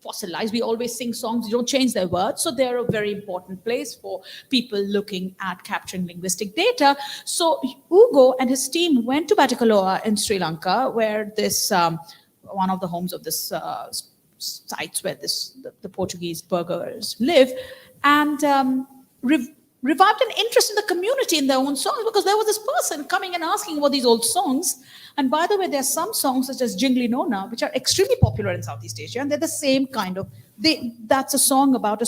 fossilized. We always sing songs, you don't change their words. So they're a very important place for people looking at capturing linguistic data. So Ugo and his team went to Batticaloa in Sri Lanka, where this, one of the homes of this sites where the Portuguese burghers live, and revived an interest in the community in their own songs, because there was this person coming and asking about these old songs. And by the way, there are some songs such as Jingli Nona, which are extremely popular in Southeast Asia, and they're the same kind of, that's a song about a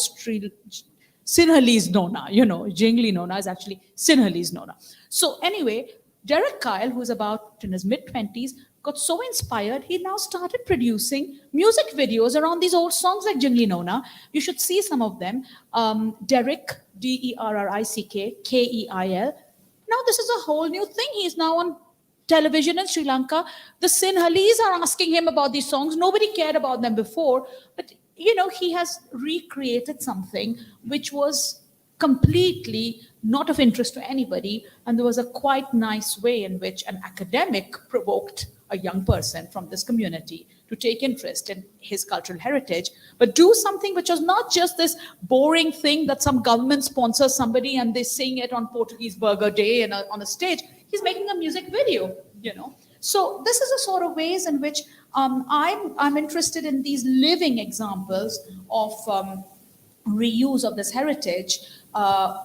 Sinhalese Nona, Jingli Nona is actually Sinhalese Nona. So anyway, Derek Kyle, who's about in his mid-20s, got so inspired, he now started producing music videos around these old songs like Jingli Nona. You should see some of them. Derrick, Derrick, Keil. Now this is a whole new thing. He's now on television in Sri Lanka. The Sinhalese are asking him about these songs. Nobody cared about them before, but he has recreated something which was completely not of interest to anybody, and there was a quite nice way in which an academic provoked a young person from this community to take interest in his cultural heritage, but do something which was not just this boring thing that some government sponsors somebody and they sing it on Portuguese Burger Day and on a stage. He's making a music video, So this is the sort of ways in which I'm interested in these living examples of reuse of this heritage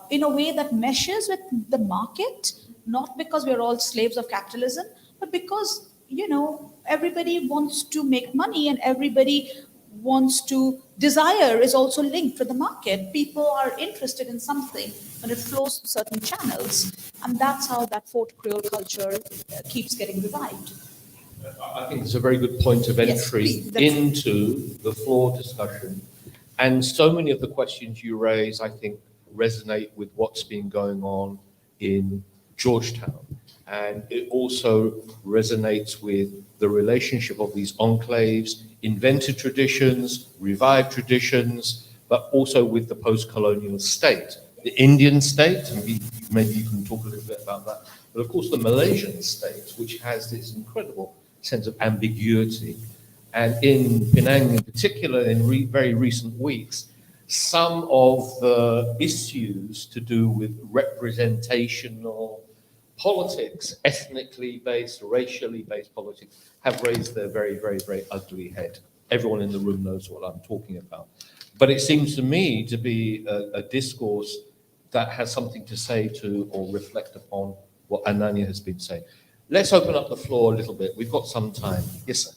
in a way that meshes with the market, not because we're all slaves of capitalism, but because, everybody wants to make money, and everybody wants to desire is also linked with the market. People are interested in something when it flows through certain channels, and that's how that Fort Creole culture keeps getting revived. I think it's a very good point of Yes, entry please. into the floor discussion. And so many of the questions you raise, I think, resonate with what's been going on in Georgetown. And it also resonates with the relationship of these enclaves, invented traditions, revived traditions, but also with the post-colonial state. The Indian state, maybe you can talk a little bit about that, but of course the Malaysian state, which has this incredible sense of ambiguity. And in Penang in particular, in very recent weeks, some of the issues to do with representational politics, ethnically based, racially based politics, have raised their very, very, very ugly head. Everyone in the room knows what I'm talking about. But it seems to me to be a discourse that has something to say to or reflect upon what Ananya has been saying. Let's open up the floor a little bit. We've got some time. Yes, sir.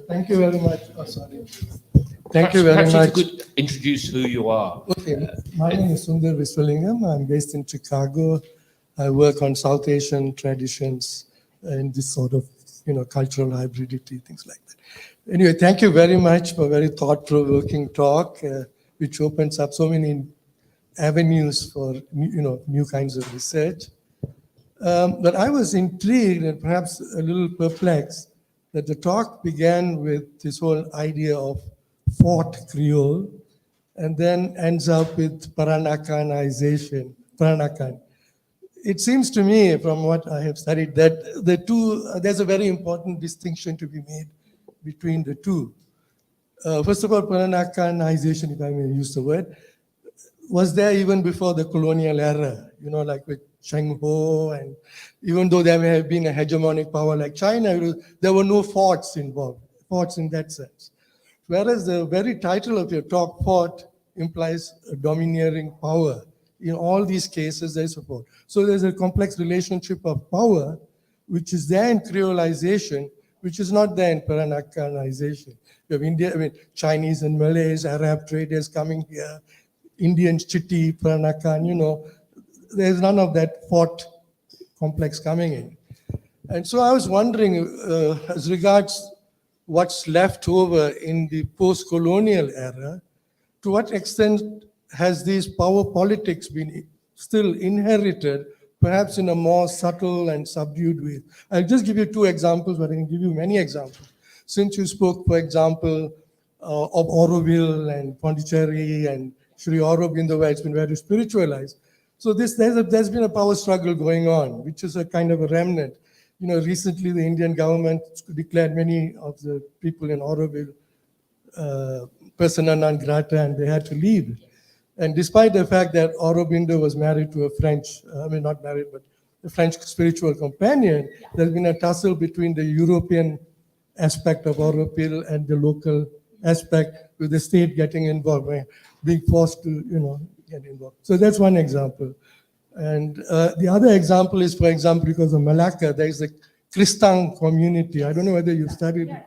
Thank you very much. Oh, sorry. Thank you very Perhaps much. you could introduce who you are. Okay, my name is Sundar Viswalingam. I'm based in Chicago. I work on South Asian traditions and this sort of, cultural hybridity, things like that. Anyway, thank you very much for a very thought-provoking talk, which opens up so many avenues for, new kinds of research. But I was intrigued and perhaps a little perplexed that the talk began with this whole idea of Fort Creole and then ends up with Peranakanization, Peranakan. It seems to me, from what I have studied, that the two, there's a very important distinction to be made between the two. First of all, Peranakanization, if I may use the word, was there even before the colonial era, like with Cheng Ho, and even though there may have been a hegemonic power like China, there were no forts involved, forts in that sense. Whereas the very title of your talk, Fort, implies a domineering power. In all these cases, there's a fort. So there's a complex relationship of power, which is there in creolization, which is not there in Peranakanization. You have Chinese and Malays, Arab traders coming here, Indians, Chitti, Peranakan, there's none of that fort complex coming in. And so I was wondering, as regards what's left over in the post-colonial era, to what extent has these power politics been still inherited, perhaps in a more subtle and subdued way? I'll just give you two examples, but I can give you many examples. Since you spoke, for example, of Auroville and Pondicherry and Sri Aurobindo, where it's been very spiritualized. So there's been a power struggle going on, which is a kind of a remnant. Recently the Indian government declared many of the people in Auroville persona non grata, and they had to leave. And despite the fact that Aurobindo was married to a French, not married, but a French spiritual companion, there's been a tussle between the European aspect of Auroville and the local aspect, with the state getting involved, being forced to, get involved. So that's one example. And the other example is, for example, because of Melaka, there is a Kristang community. I don't know whether you've studied it.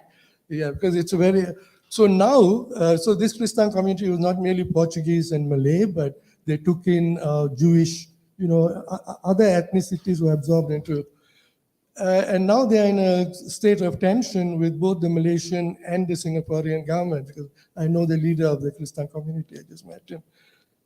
Yeah, because it's a very... So now, so this Kristang community was not merely Portuguese and Malay, but they took in Jewish, other ethnicities were absorbed into. And now they are in a state of tension with both the Malaysian and the Singaporean government, because I know the leader of the Kristang community, I just met him.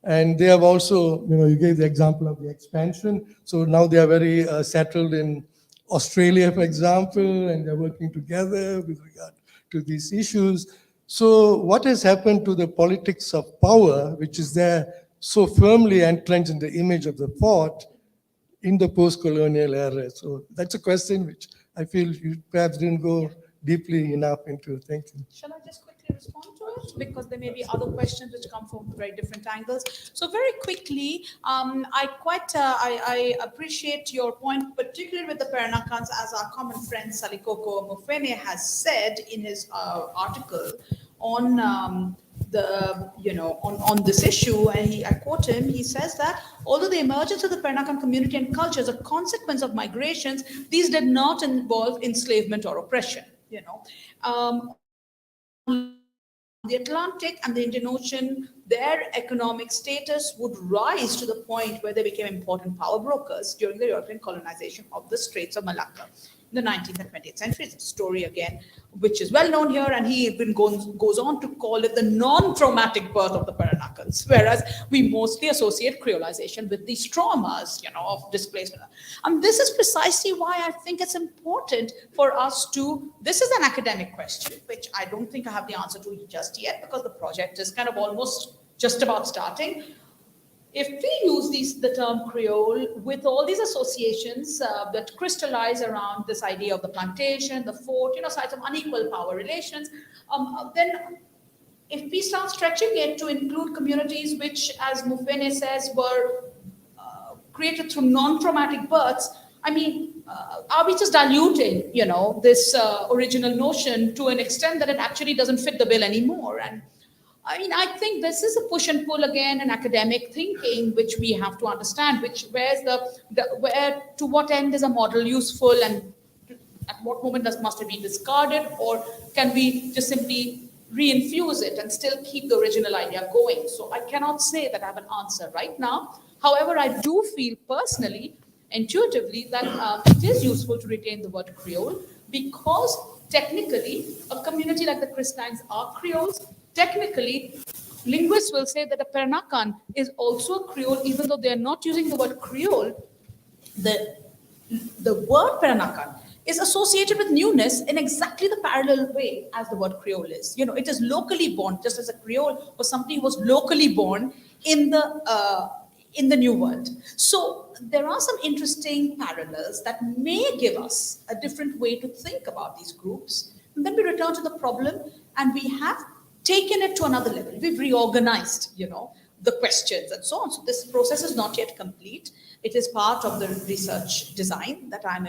And they have also, you gave the example of the expansion. So now they are very settled in Australia, for example, and they're working together with regard to these issues. So what has happened to the politics of power, which is there so firmly entrenched in the image of the fort in the post-colonial era? So that's a question which I feel you perhaps didn't go deeply enough into. Thank you. Shall I just quickly respond to it? Because there may be other questions which come from very different angles. So very quickly, I appreciate your point, particularly with the Peranakans, as our common friend Salikoko Mufene has said in his article on on this issue, and I quote him, he says that although the emergence of the Peranakan community and culture is a consequence of migrations, these did not involve enslavement or oppression. The Atlantic and the Indian Ocean, their economic status would rise to the point where they became important power brokers during the European colonization of the Straits of Malacca in the 19th and 20th centuries. It's a story again, which is well known here, and he even goes on to call it the non-traumatic birth of the Peranakans, whereas we mostly associate creolization with these traumas, of displacement. And this is precisely why I think it's important for us to, this is an academic question, which I don't think I have the answer to just yet, because the project is kind of almost just about starting. If we use the term Creole with all these associations that crystallize around this idea of the plantation, the fort, sites of unequal power relations, then if we start stretching it to include communities which, as Mufene says, were created through non-traumatic births, are we just diluting, this original notion to an extent that it actually doesn't fit the bill anymore? And I think this is a push and pull again in academic thinking, which we have to understand, where to what end is a model useful, and at what moment must it be discarded, or can we just simply reinfuse it and still keep the original idea going? So I cannot say that I have an answer right now. However, I do feel personally, intuitively, that it is useful to retain the word Creole, because technically a community like the Christians are Creoles. Technically, linguists will say that a Peranakan is also a Creole, even though they are not using the word Creole. The word Peranakan is associated with newness in exactly the parallel way as the word Creole is. It is locally born, just as a Creole was somebody who was locally born in the New World. So there are some interesting parallels that may give us a different way to think about these groups. And then we return to the problem, and we have taken it to another level. We've reorganized, the questions and so on. So this process is not yet complete. It is part of the research design that I'm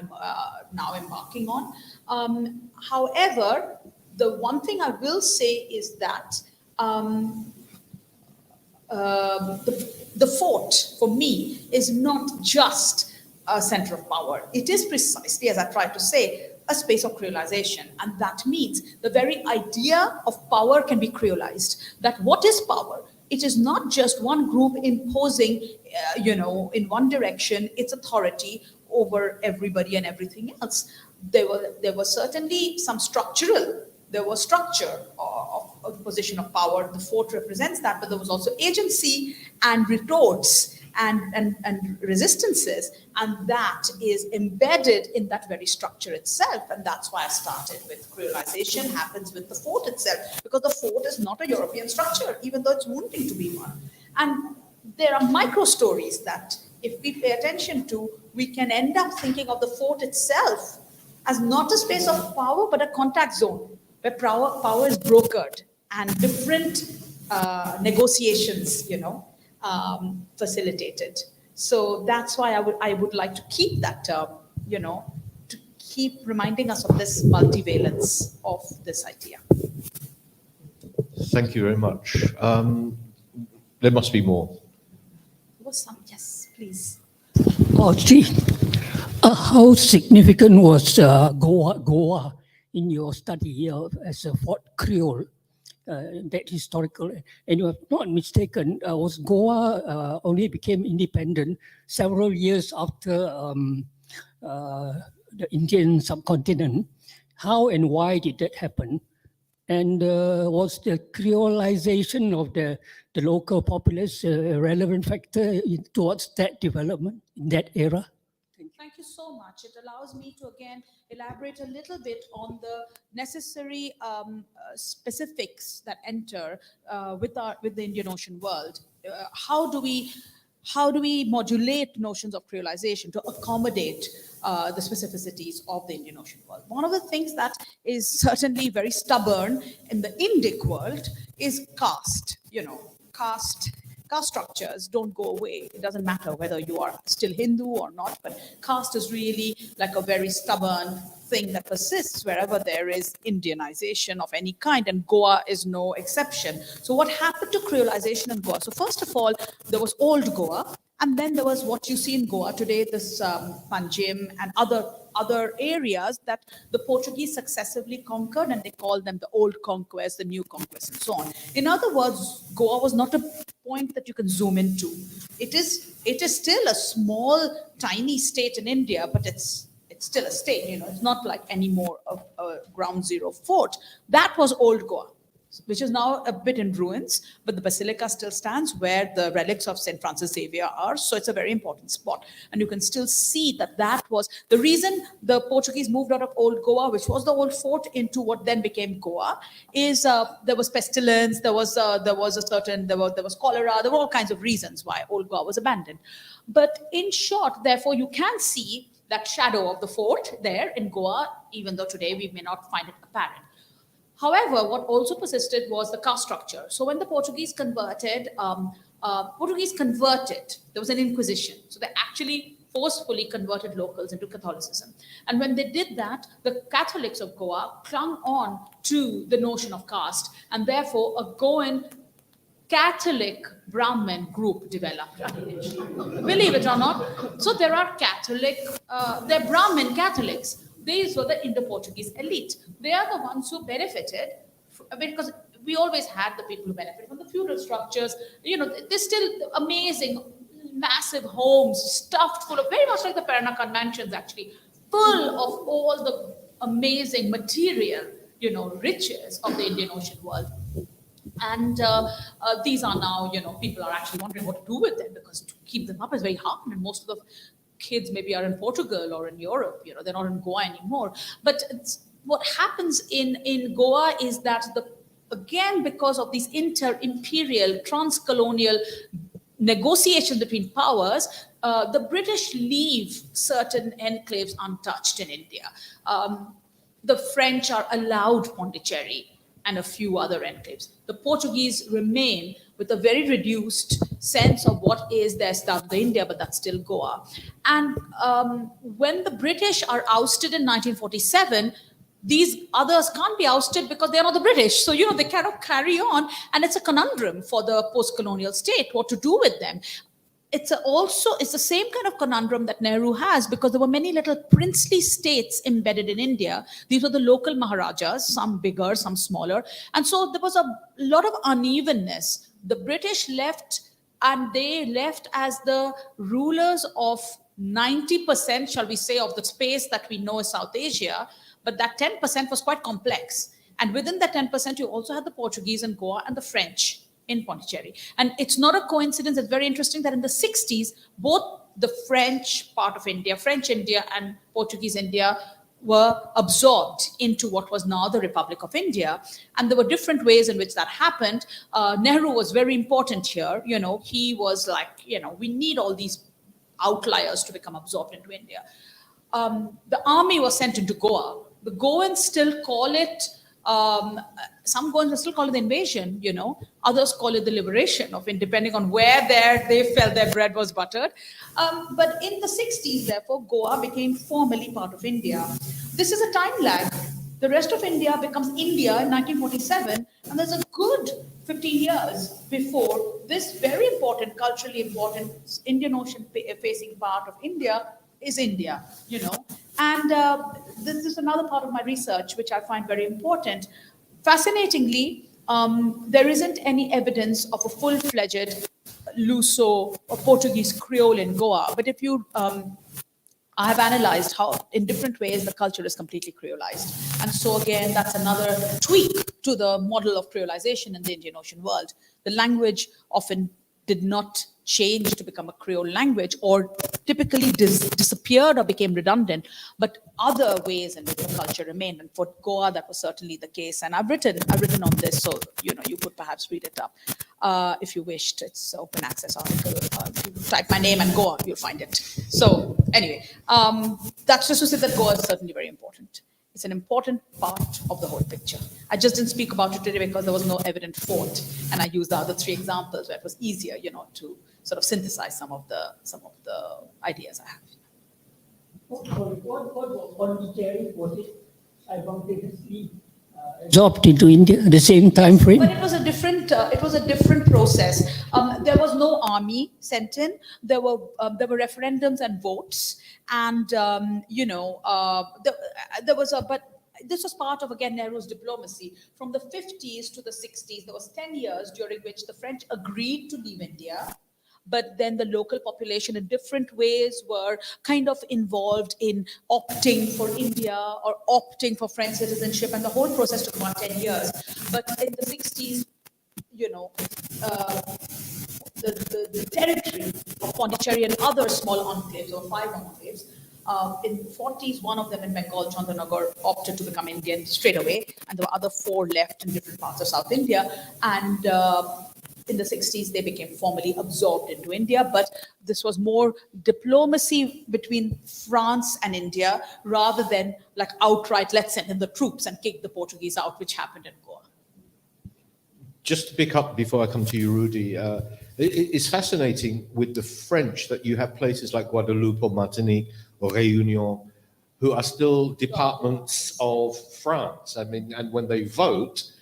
now embarking on. However, the one thing I will say is that the fort, for me, is not just a center of power. It is precisely, as I tried to say, a space of creolization. And that means the very idea of power can be creolized. That what is power? It is not just one group imposing, in one direction, its authority over everybody and everything else. There was certainly some there was structure of position of power. The fort represents that, but there was also agency and retorts and resistances, and that is embedded in that very structure itself. And that's why I started with creolization happens with the fort itself, because the fort is not a European structure, even though it's wanting to be one. And there are micro stories that, if we pay attention to, we can end up thinking of the fort itself as not a space of power, but a contact zone where power is brokered and different negotiations, facilitated. So that's why I would like to keep that term, to keep reminding us of this multivalence of this idea. Thank you very much. There must be more. There was some, yes, please. How significant was Goa in your study as a Fort Creole? That historical, and you are not mistaken, was Goa only became independent several years after the Indian subcontinent. How and why did that happen? And was the creolization of the local populace a relevant factor towards that development in that era? Thank you so much. It allows me to again elaborate a little bit on the necessary specifics that enter with the Indian Ocean world. How do we modulate notions of creolization to accommodate the specificities of the Indian Ocean world? One of the things that is certainly very stubborn in the Indic world is caste. Caste caste structures don't go away. It doesn't matter whether you are still Hindu or not, but caste is really like a very stubborn thing that persists wherever there is Indianization of any kind, and Goa is no exception. So what happened to creolization in Goa? So first of all, there was old Goa, and then there was what you see in Goa today, this Panjim and other areas that the Portuguese successively conquered, and they call them the old conquest, the new conquest, and so on. In other words, Goa was not a point that you can zoom into. It is still a small, tiny state in India, but it's still a state. You know, it's not like any more of a ground zero fort. That was old Goa, which is now a bit in ruins, but the basilica still stands where the relics of St. Francis Xavier are. So it's a very important spot. And you can still see that was the reason the Portuguese moved out of old Goa, which was the old fort, into what then became Goa, is there was pestilence, there was cholera, there were all kinds of reasons why old Goa was abandoned. But in short, therefore, you can see that shadow of the fort there in Goa, even though today we may not find it apparent. However, what also persisted was the caste structure. So when the Portuguese converted, there was an inquisition. So they actually forcefully converted locals into Catholicism. And when they did that, the Catholics of Goa clung on to the notion of caste, and therefore a Goan Catholic Brahmin group developed. Believe it or not. So there are they're Brahmin Catholics. These were the Indo-Portuguese elite. They are the ones who benefited, because we always had the people who benefited from the feudal structures. You know, there's still amazing, massive homes stuffed full of, very much like the Peranakan mansions actually, full of all the amazing material, you know, riches of the Indian Ocean world. And these are now, you know, people are actually wondering what to do with them, because to keep them up is very hard, and most of the kids maybe are in Portugal or in Europe, you know, they're not in Goa anymore. But what happens in Goa is that again, because of these inter-imperial, transcolonial negotiations between powers, the British leave certain enclaves untouched in India. The French are allowed Pondicherry and a few other enclaves. The Portuguese remain with a very reduced sense of what is their stuff in India, but that's still Goa. And when the British are ousted in 1947, these others can't be ousted because they're not the British. So, you know, they cannot carry on. And it's a conundrum for the post-colonial state, what to do with them. It's the same kind of conundrum that Nehru has, because there were many little princely states embedded in India. These were the local Maharajas, some bigger, some smaller. And so there was a lot of unevenness. The British left, and they left as the rulers of 90%, shall we say, of the space that we know as South Asia. But that 10% was quite complex. And within that 10%, you also had the Portuguese in Goa and the French in Pondicherry. And it's not a coincidence, it's very interesting that in the 60s, both the French part of India, French India and Portuguese India, were absorbed into what was now the Republic of India. And there were different ways in which that happened. Nehru was very important here. You know, he was like, you know, we need all these outliers to become absorbed into India. The army was sent into Goa. The Goans still call it, some Goans still call it the invasion, you know. Others call it the liberation of it, depending on where they felt their bread was buttered. But in the 60s, therefore, Goa became formally part of India. This is a time lag. The rest of India becomes India in 1947, and there's a good 15 years before this very important, culturally important Indian Ocean facing part of India is India, you know. And this is another part of my research, which I find very important. Fascinatingly, there isn't any evidence of a full-fledged Luso or Portuguese Creole in Goa. But if you, I have analyzed how in different ways the culture is completely creolized. And so again, that's another tweak to the model of creolization in the Indian Ocean world. The language often did not change to become a Creole language, or typically disappeared or became redundant, but other ways in which the culture remained. And for Goa, that was certainly the case. And I've written on this, so you know, you could perhaps read it up if you wished. It's an open access article. If you type my name and Goa, you'll find it. So anyway, that's just to say that Goa is certainly very important It's an important part of the whole picture. I just didn't speak about it today because there was no evident fort, and I used the other three examples where it was easier, to sort of synthesize some of the ideas I have. What was Pondicherry? Was it simultaneously absorbed into India at the same time frame? But it was a different process. There was no army sent in. There were referendums and votes, and but this was part of, again, Nehru's diplomacy. From the 50s to the 60s, there was 10 years during which the French agreed to leave India. But then the local population in different ways were kind of involved in opting for India or opting for French citizenship. And the whole process took about 10 years. But in the 60s, the territory of Pondicherry and other small enclaves, or 5 enclaves, in the 40s, one of them in Bengal, Chandanagar, opted to become Indian straight away. And there were other 4 left in different parts of South India. And in the 60s, they became formally absorbed into India, but this was more diplomacy between France and India rather than like outright, let's send in the troops and kick the Portuguese out, which happened in Goa. Just to pick up before I come to you, Rudy, it's fascinating with the French that you have places like Guadeloupe or Martinique or Réunion who are still departments of France. I mean, and when they vote,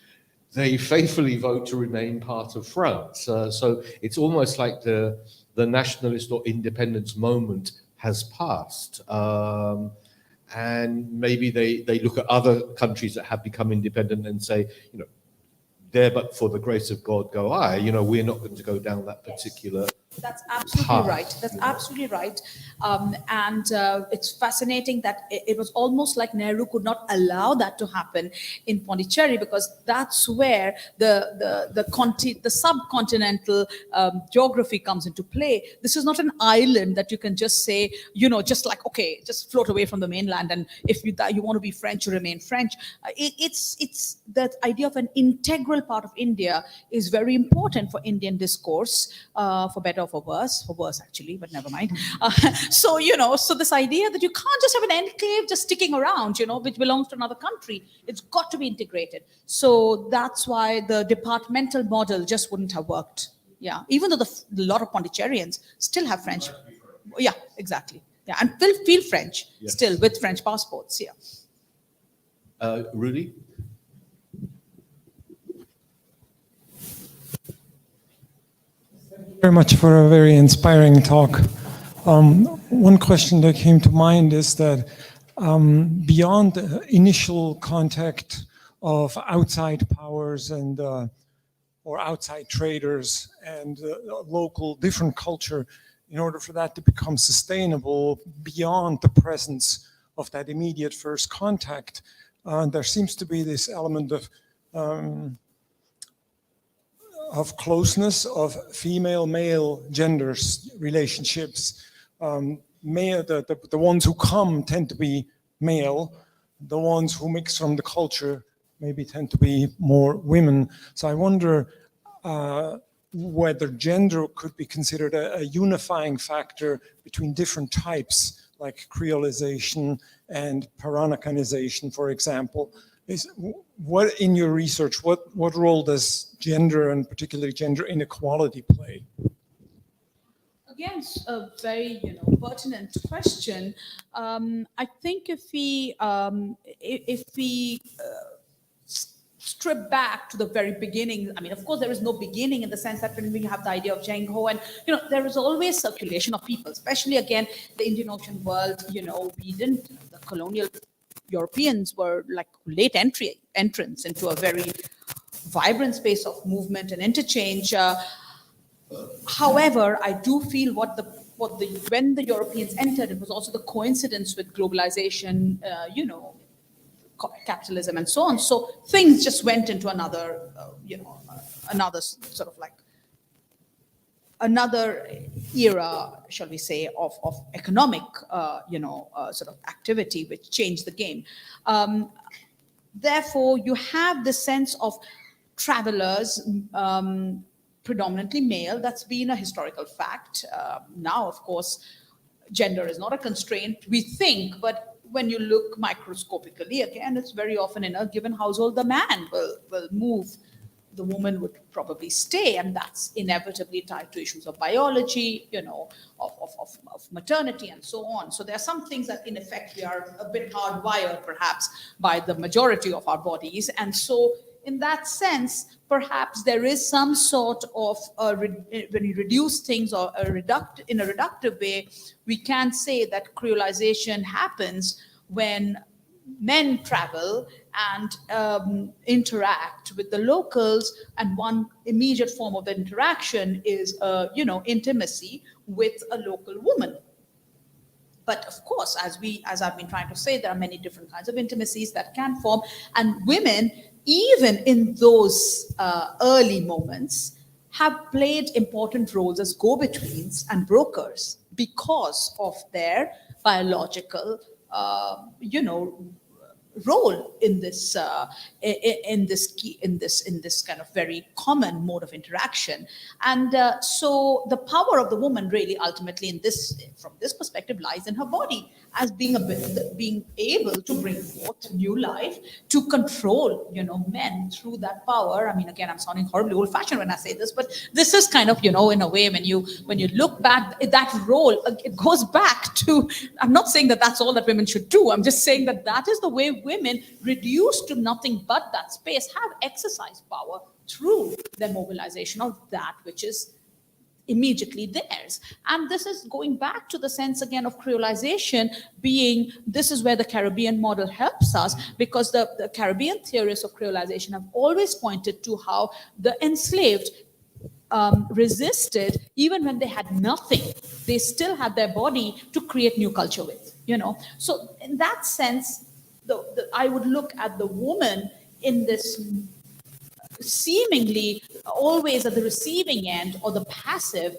they faithfully vote to remain part of France. So it's almost like the nationalist or independence moment has passed. And maybe they look at other countries that have become independent and say, there but for the grace of God go I, we're not going to go down that particular That's absolutely path. right. That's absolutely right. And it's fascinating that it was almost like Nehru could not allow that to happen in Pondicherry, because that's where the subcontinental geography comes into play. This is not an island that you can just say, just like, okay, just float away from the mainland, and if you want to be French, you remain French. It's that idea of an integral part of India is very important for Indian discourse, for better or for worse actually, but never mind. So this idea that you can't just have an enclave just sticking around, which belongs to another country. It's got to be integrated. So that's why the departmental model just wouldn't have worked. Yeah, even though a lot of Pondicherrians still have French. Yeah, exactly. Yeah, and will feel French still with French passports. Yeah. Rudy? Very much for a very inspiring talk. One question that came to mind is that beyond the initial contact of outside powers and or outside traders and local different culture, in order for that to become sustainable beyond the presence of that immediate first contact, there seems to be this element of closeness of female-male genders relationships. The ones who come tend to be male. The ones who mix from the culture maybe tend to be more women. So I wonder whether gender could be considered a unifying factor between different types, like creolization and Peranakanization, for example. What in your research, what role does gender and particularly gender inequality play? Again, a very pertinent question. I think if we strip back to the very beginning, I mean, of course, there is no beginning in the sense that when we have the idea of Zheng Ho, and there is always circulation of people, especially again the Indian Ocean world. The colonial Europeans were like late entrants into a very vibrant space of movement and interchange. However, I do feel when the Europeans entered, it was also the coincidence with globalization, capitalism and so on. So things just went into another sort of like another era, shall we say, of economic, sort of activity, which changed the game. Therefore, you have the sense of travelers, predominantly male. That's been a historical fact. Now, of course, gender is not a constraint, we think, but when you look microscopically, again, it's very often in a given household, the man will move. The woman would probably stay, and that's inevitably tied to issues of biology, of maternity and so on. So there are some things that in effect we are a bit hardwired perhaps by the majority of our bodies. And so in that sense, perhaps there is some sort of, when you reduce things or in a reductive way, we can say that creolization happens when men travel and interact with the locals, and one immediate form of the interaction is intimacy with a local woman. But of course, as I've been trying to say, there are many different kinds of intimacies that can form, and women, even in those early moments, have played important roles as go-betweens and brokers because of their biological role in this kind of very common mode of interaction. And so the power of the woman really ultimately from this perspective lies in her body as being able to bring forth new life, to control men through that power. I mean, again, I'm sounding horribly old-fashioned when I say this, but this is kind of in a way, when you look back, that role, it goes back to, I'm not saying that that's all that women should do, I'm just saying that is the way women, reduced to nothing but that space, have exercised power through their mobilization of that which is immediately theirs. And this is going back to the sense again of creolization being, this is where the Caribbean model helps us, because the Caribbean theorists of creolization have always pointed to how the enslaved resisted even when they had nothing. They still had their body to create new culture with, So in that sense, I would look at the woman in this seemingly always at the receiving end, or the passive,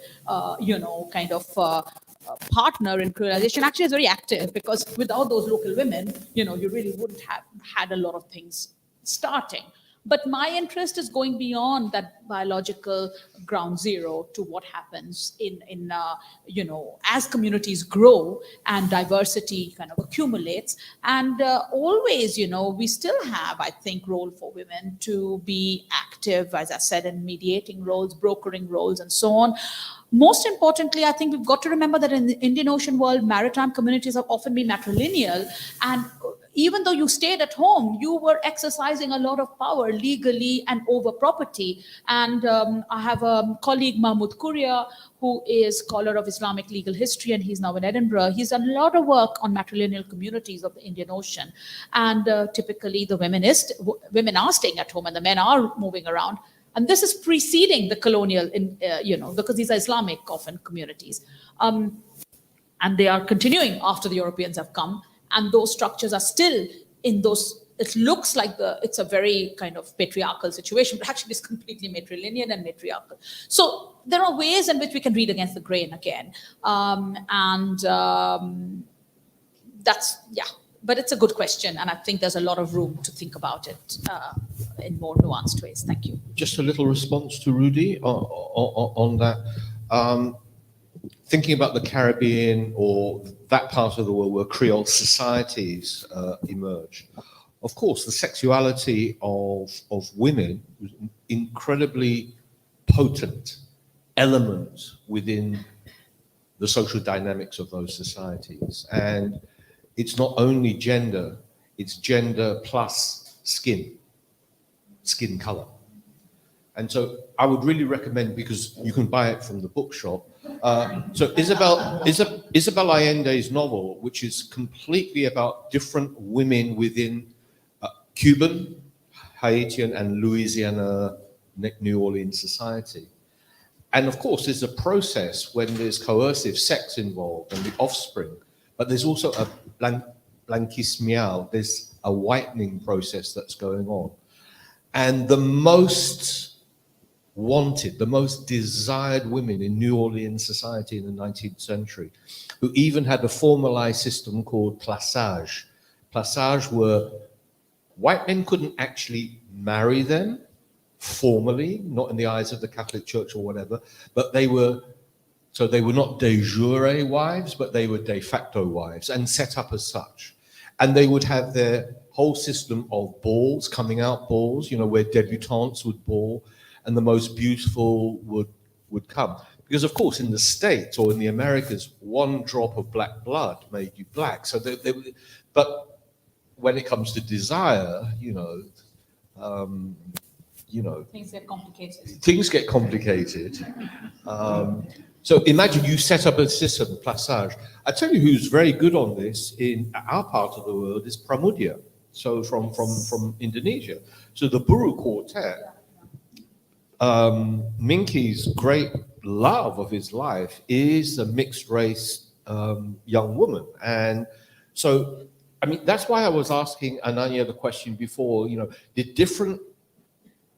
partner in creolization. Actually, is very active, because without those local women, you really wouldn't have had a lot of things starting. But my interest is going beyond that biological ground zero to what happens as communities grow and diversity kind of accumulates. And always, we still have, I think, role for women to be active, as I said, in mediating roles, brokering roles, and so on. Most importantly, I think we've got to remember that in the Indian Ocean world, maritime communities have often been matrilineal, and even though you stayed at home, you were exercising a lot of power legally and over property. And I have a colleague, Mahmoud Kuria, who is scholar of Islamic legal history, and he's now in Edinburgh. He's done a lot of work on matrilineal communities of the Indian Ocean. And typically the women are staying at home and the men are moving around. And this is preceding the colonial, because these are Islamic often communities. And they are continuing after the Europeans have come. And those structures are still in those, it looks like it's a very kind of patriarchal situation, but actually it's completely matrilineal and matriarchal. So there are ways in which we can read against the grain again. That's, but it's a good question. And I think there's a lot of room to think about it in more nuanced ways. Thank you. Just a little response to Rudy on that. Thinking about the Caribbean or that part of the world where Creole societies emerged, of course, the sexuality of women was an incredibly potent element within the social dynamics of those societies. And it's not only gender, it's gender plus skin color. And so I would really recommend, because you can buy it from the bookshop. So Isabel Allende's novel, which is completely about different women within Cuban, Haitian, and Louisiana, New Orleans society. And of course, there's a process when there's coercive sex involved and the offspring, but there's also a blanquismial, there's a whitening process that's going on. And the most wanted, the most desired women in New Orleans society in the 19th century, who even had a formalized system called plaçage. Plaçage were, white men couldn't actually marry them formally, not in the eyes of the Catholic Church or whatever, but they were not de jure wives, but they were de facto wives and set up as such. And they would have their whole system of balls, coming out balls, you know, where debutantes would ball, and the most beautiful would come. Because of course, in the States or in the Americas, one drop of black blood made you black. So but when it comes to desire, Things get complicated. things get complicated. So imagine you set up a system, Plaçage. I tell you who's very good on this in our part of the world is Pramudia, so from Indonesia. So the Buru Quartet, Minky's great love of his life is a mixed race young woman. And so, I mean, that's why I was asking Ananya the question before, you know, the different,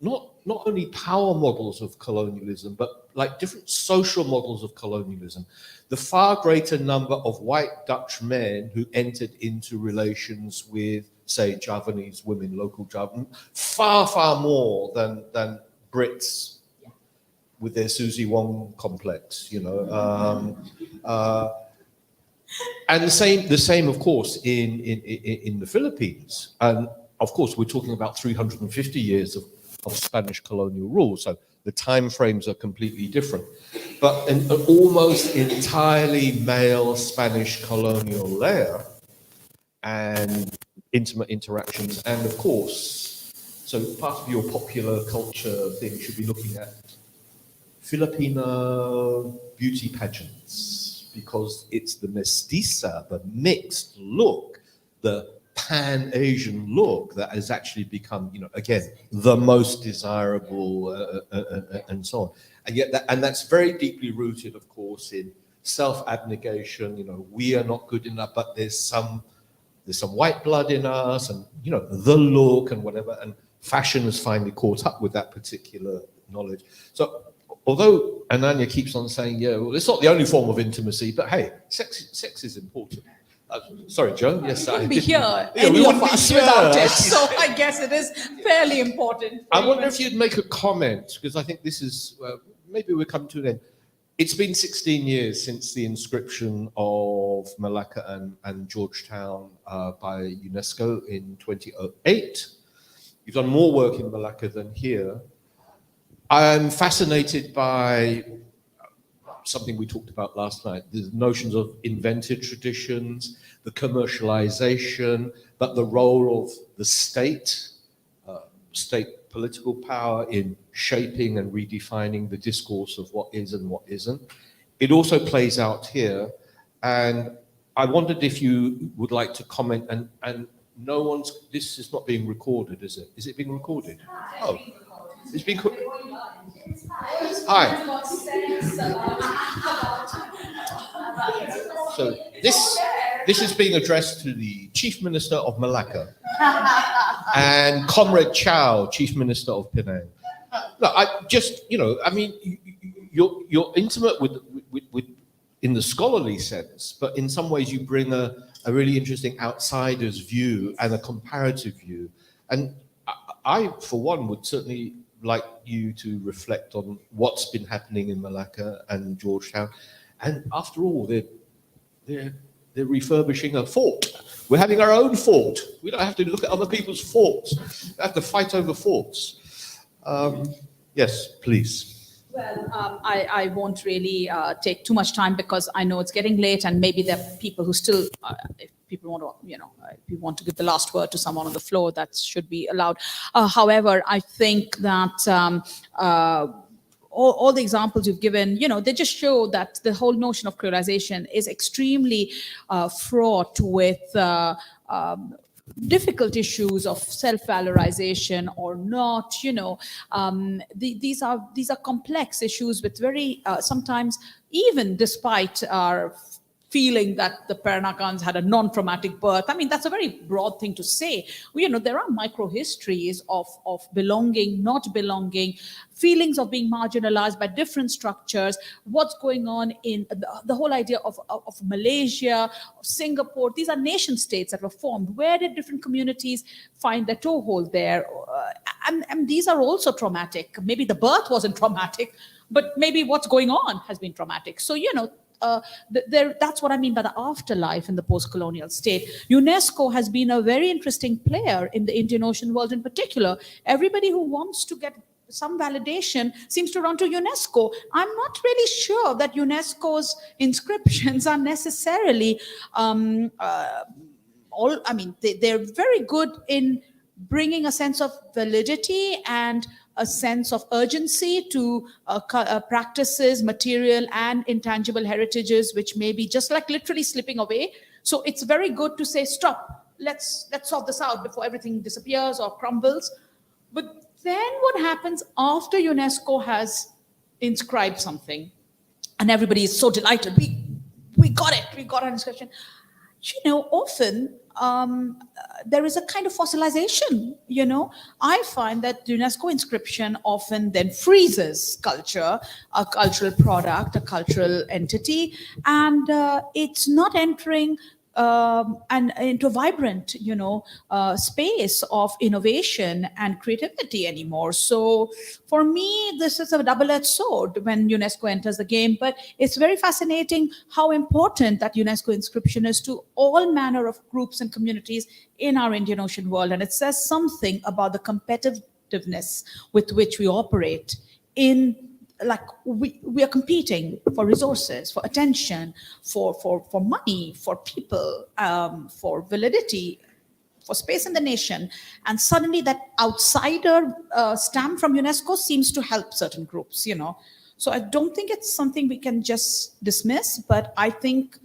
not only power models of colonialism, but like different social models of colonialism. The far greater number of white Dutch men who entered into relations with, say, Javanese women, local Javan, far more than Brits with their Susie Wong complex, you know. And the same, of course, in the Philippines. And of course, we're talking about 350 years of Spanish colonial rule, so the time frames are completely different. But an almost entirely male Spanish colonial layer and intimate interactions, and of course, so part of your popular culture thing should be looking at Filipino beauty pageants, because it's the mestiza, the mixed look, the Pan-Asian look that has actually become, you know, again, the most desirable and so on. And yet that's very deeply rooted, of course, in self-abnegation. You know, we are not good enough, but there's some white blood in us, and, you know, the look and whatever, and fashion has finally caught up with that particular knowledge. So although Ananya keeps on saying, yeah, well, it's not the only form of intimacy, but hey, sex is important. Sorry, Joe. Yes, we I wouldn't be didn't- here, Yeah, we any of wouldn't be us, here. without it. So I guess it is fairly important. I wonder if you'd make a comment, because I think this is, maybe we're coming to an end. It's been 16 years since the inscription of Melaka and Georgetown by UNESCO in 2008. You've done more work in Melaka than here. I'm fascinated by something we talked about last night, the notions of invented traditions, the commercialization, but the role of the state political power in shaping and redefining the discourse of what is and what isn't. It also plays out here, and I wondered if you would like to comment, and no one's, this is not being recorded, is it? Is it being recorded? Oh, it's being Hi. So this is being addressed to the Chief Minister of Melaka and Comrade Chow, Chief Minister of Penang. No, I just, you know, I mean, you're intimate with in the scholarly sense, but in some ways you bring a really interesting outsider's view and a comparative view. And I, for one, would certainly like you to reflect on what's been happening in Melaka and Georgetown. And after all, they're refurbishing a fort. We're having our own fort. We don't have to look at other people's forts. We have to fight over forts. Yes, please. Well, I won't really take too much time, because I know it's getting late, and maybe there are people who still, if people want to, you know, if you want to give the last word to someone on the floor, that should be allowed. However, I think that all the examples you've given, you know, they just show that the whole notion of creolization is extremely fraught with difficult issues of self-valorization or not, you know. These are complex issues with very sometimes, even despite our feeling that the Peranakans had a non-traumatic birth. I mean, that's a very broad thing to say. You know, there are micro-histories of belonging, not belonging, feelings of being marginalized by different structures, what's going on in the whole idea of Malaysia, Singapore. These are nation states that were formed. Where did different communities find their toehold there? And these are also traumatic. Maybe the birth wasn't traumatic, but maybe what's going on has been traumatic. So, you know, that's what I mean by the afterlife in the post-colonial state. UNESCO has been a very interesting player in the Indian Ocean world in particular. Everybody who wants to get some validation seems to run to UNESCO. I'm not really sure that UNESCO's inscriptions are necessarily they're very good in bringing a sense of validity and a sense of urgency to practices, material and intangible heritages, which may be just like literally slipping away. So it's very good to say, stop, let's sort this out before everything disappears or crumbles. But then what happens after UNESCO has inscribed something and everybody is so delighted, we got it, we got an inscription. Often there is a kind of fossilization, I find that the UNESCO inscription often then freezes culture, a cultural product, a cultural entity, and it's not entering and into a vibrant, space of innovation and creativity anymore. So for me, this is a double-edged sword when UNESCO enters the game, but it's very fascinating how important that UNESCO inscription is to all manner of groups and communities in our Indian Ocean world. And it says something about the competitiveness with which we operate in, like, we are competing for resources, for attention, for money, for people, for validity, for space in the nation. And suddenly that outsider stamp from UNESCO seems to help certain groups, So I don't think it's something we can just dismiss, but I think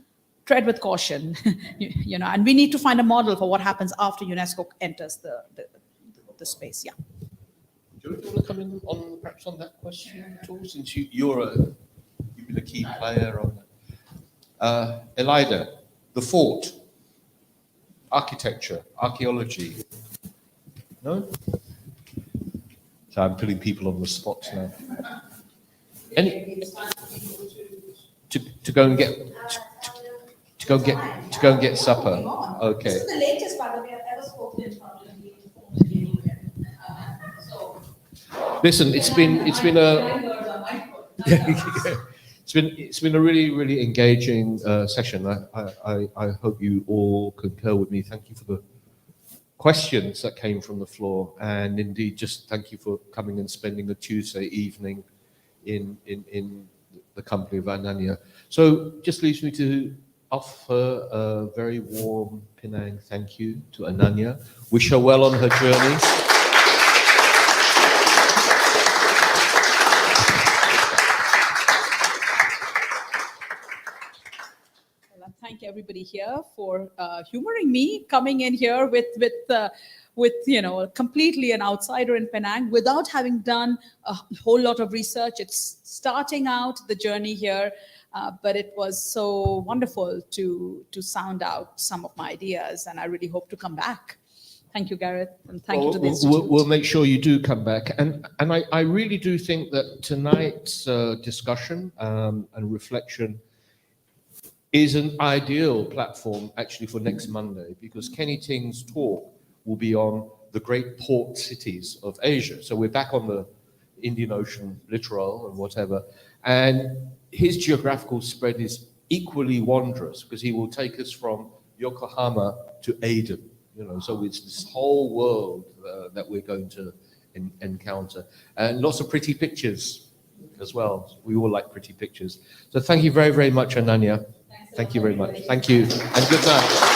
tread with caution, and we need to find a model for what happens after UNESCO enters the space, yeah. Do you want to come in on perhaps on that question at all, since you've been a key player on that? Elida, the fort, architecture, archaeology. No? So I'm putting people on the spot now. Any to go and get supper. Okay. This is the latest, by the way, I've ever spoken in front of you. Listen, it's been a really engaging session. I hope you all concur with me. Thank you for the questions that came from the floor, and indeed, just thank you for coming and spending a Tuesday evening in the company of Ananya. So, just leaves me to offer a very warm Penang thank you to Ananya. Wish her well on her journey. Thank everybody here for humoring me, coming in here with completely an outsider in Penang without having done a whole lot of research. It's starting out the journey here, but it was so wonderful to sound out some of my ideas, and I really hope to come back. Thank you, Gareth, and thank you to the Institute. We'll make sure you do come back. And I really do think that tonight's discussion and reflection is an ideal platform actually for next Monday, because Kenny Ting's talk will be on the great port cities of Asia. So we're back on the Indian Ocean littoral and whatever. And his geographical spread is equally wondrous, because he will take us from Yokohama to Aden. So it's this whole world that we're going to encounter, and lots of pretty pictures as well. We all like pretty pictures. So thank you very, very much, Ananya. Thank you very much. Thank you, and good night.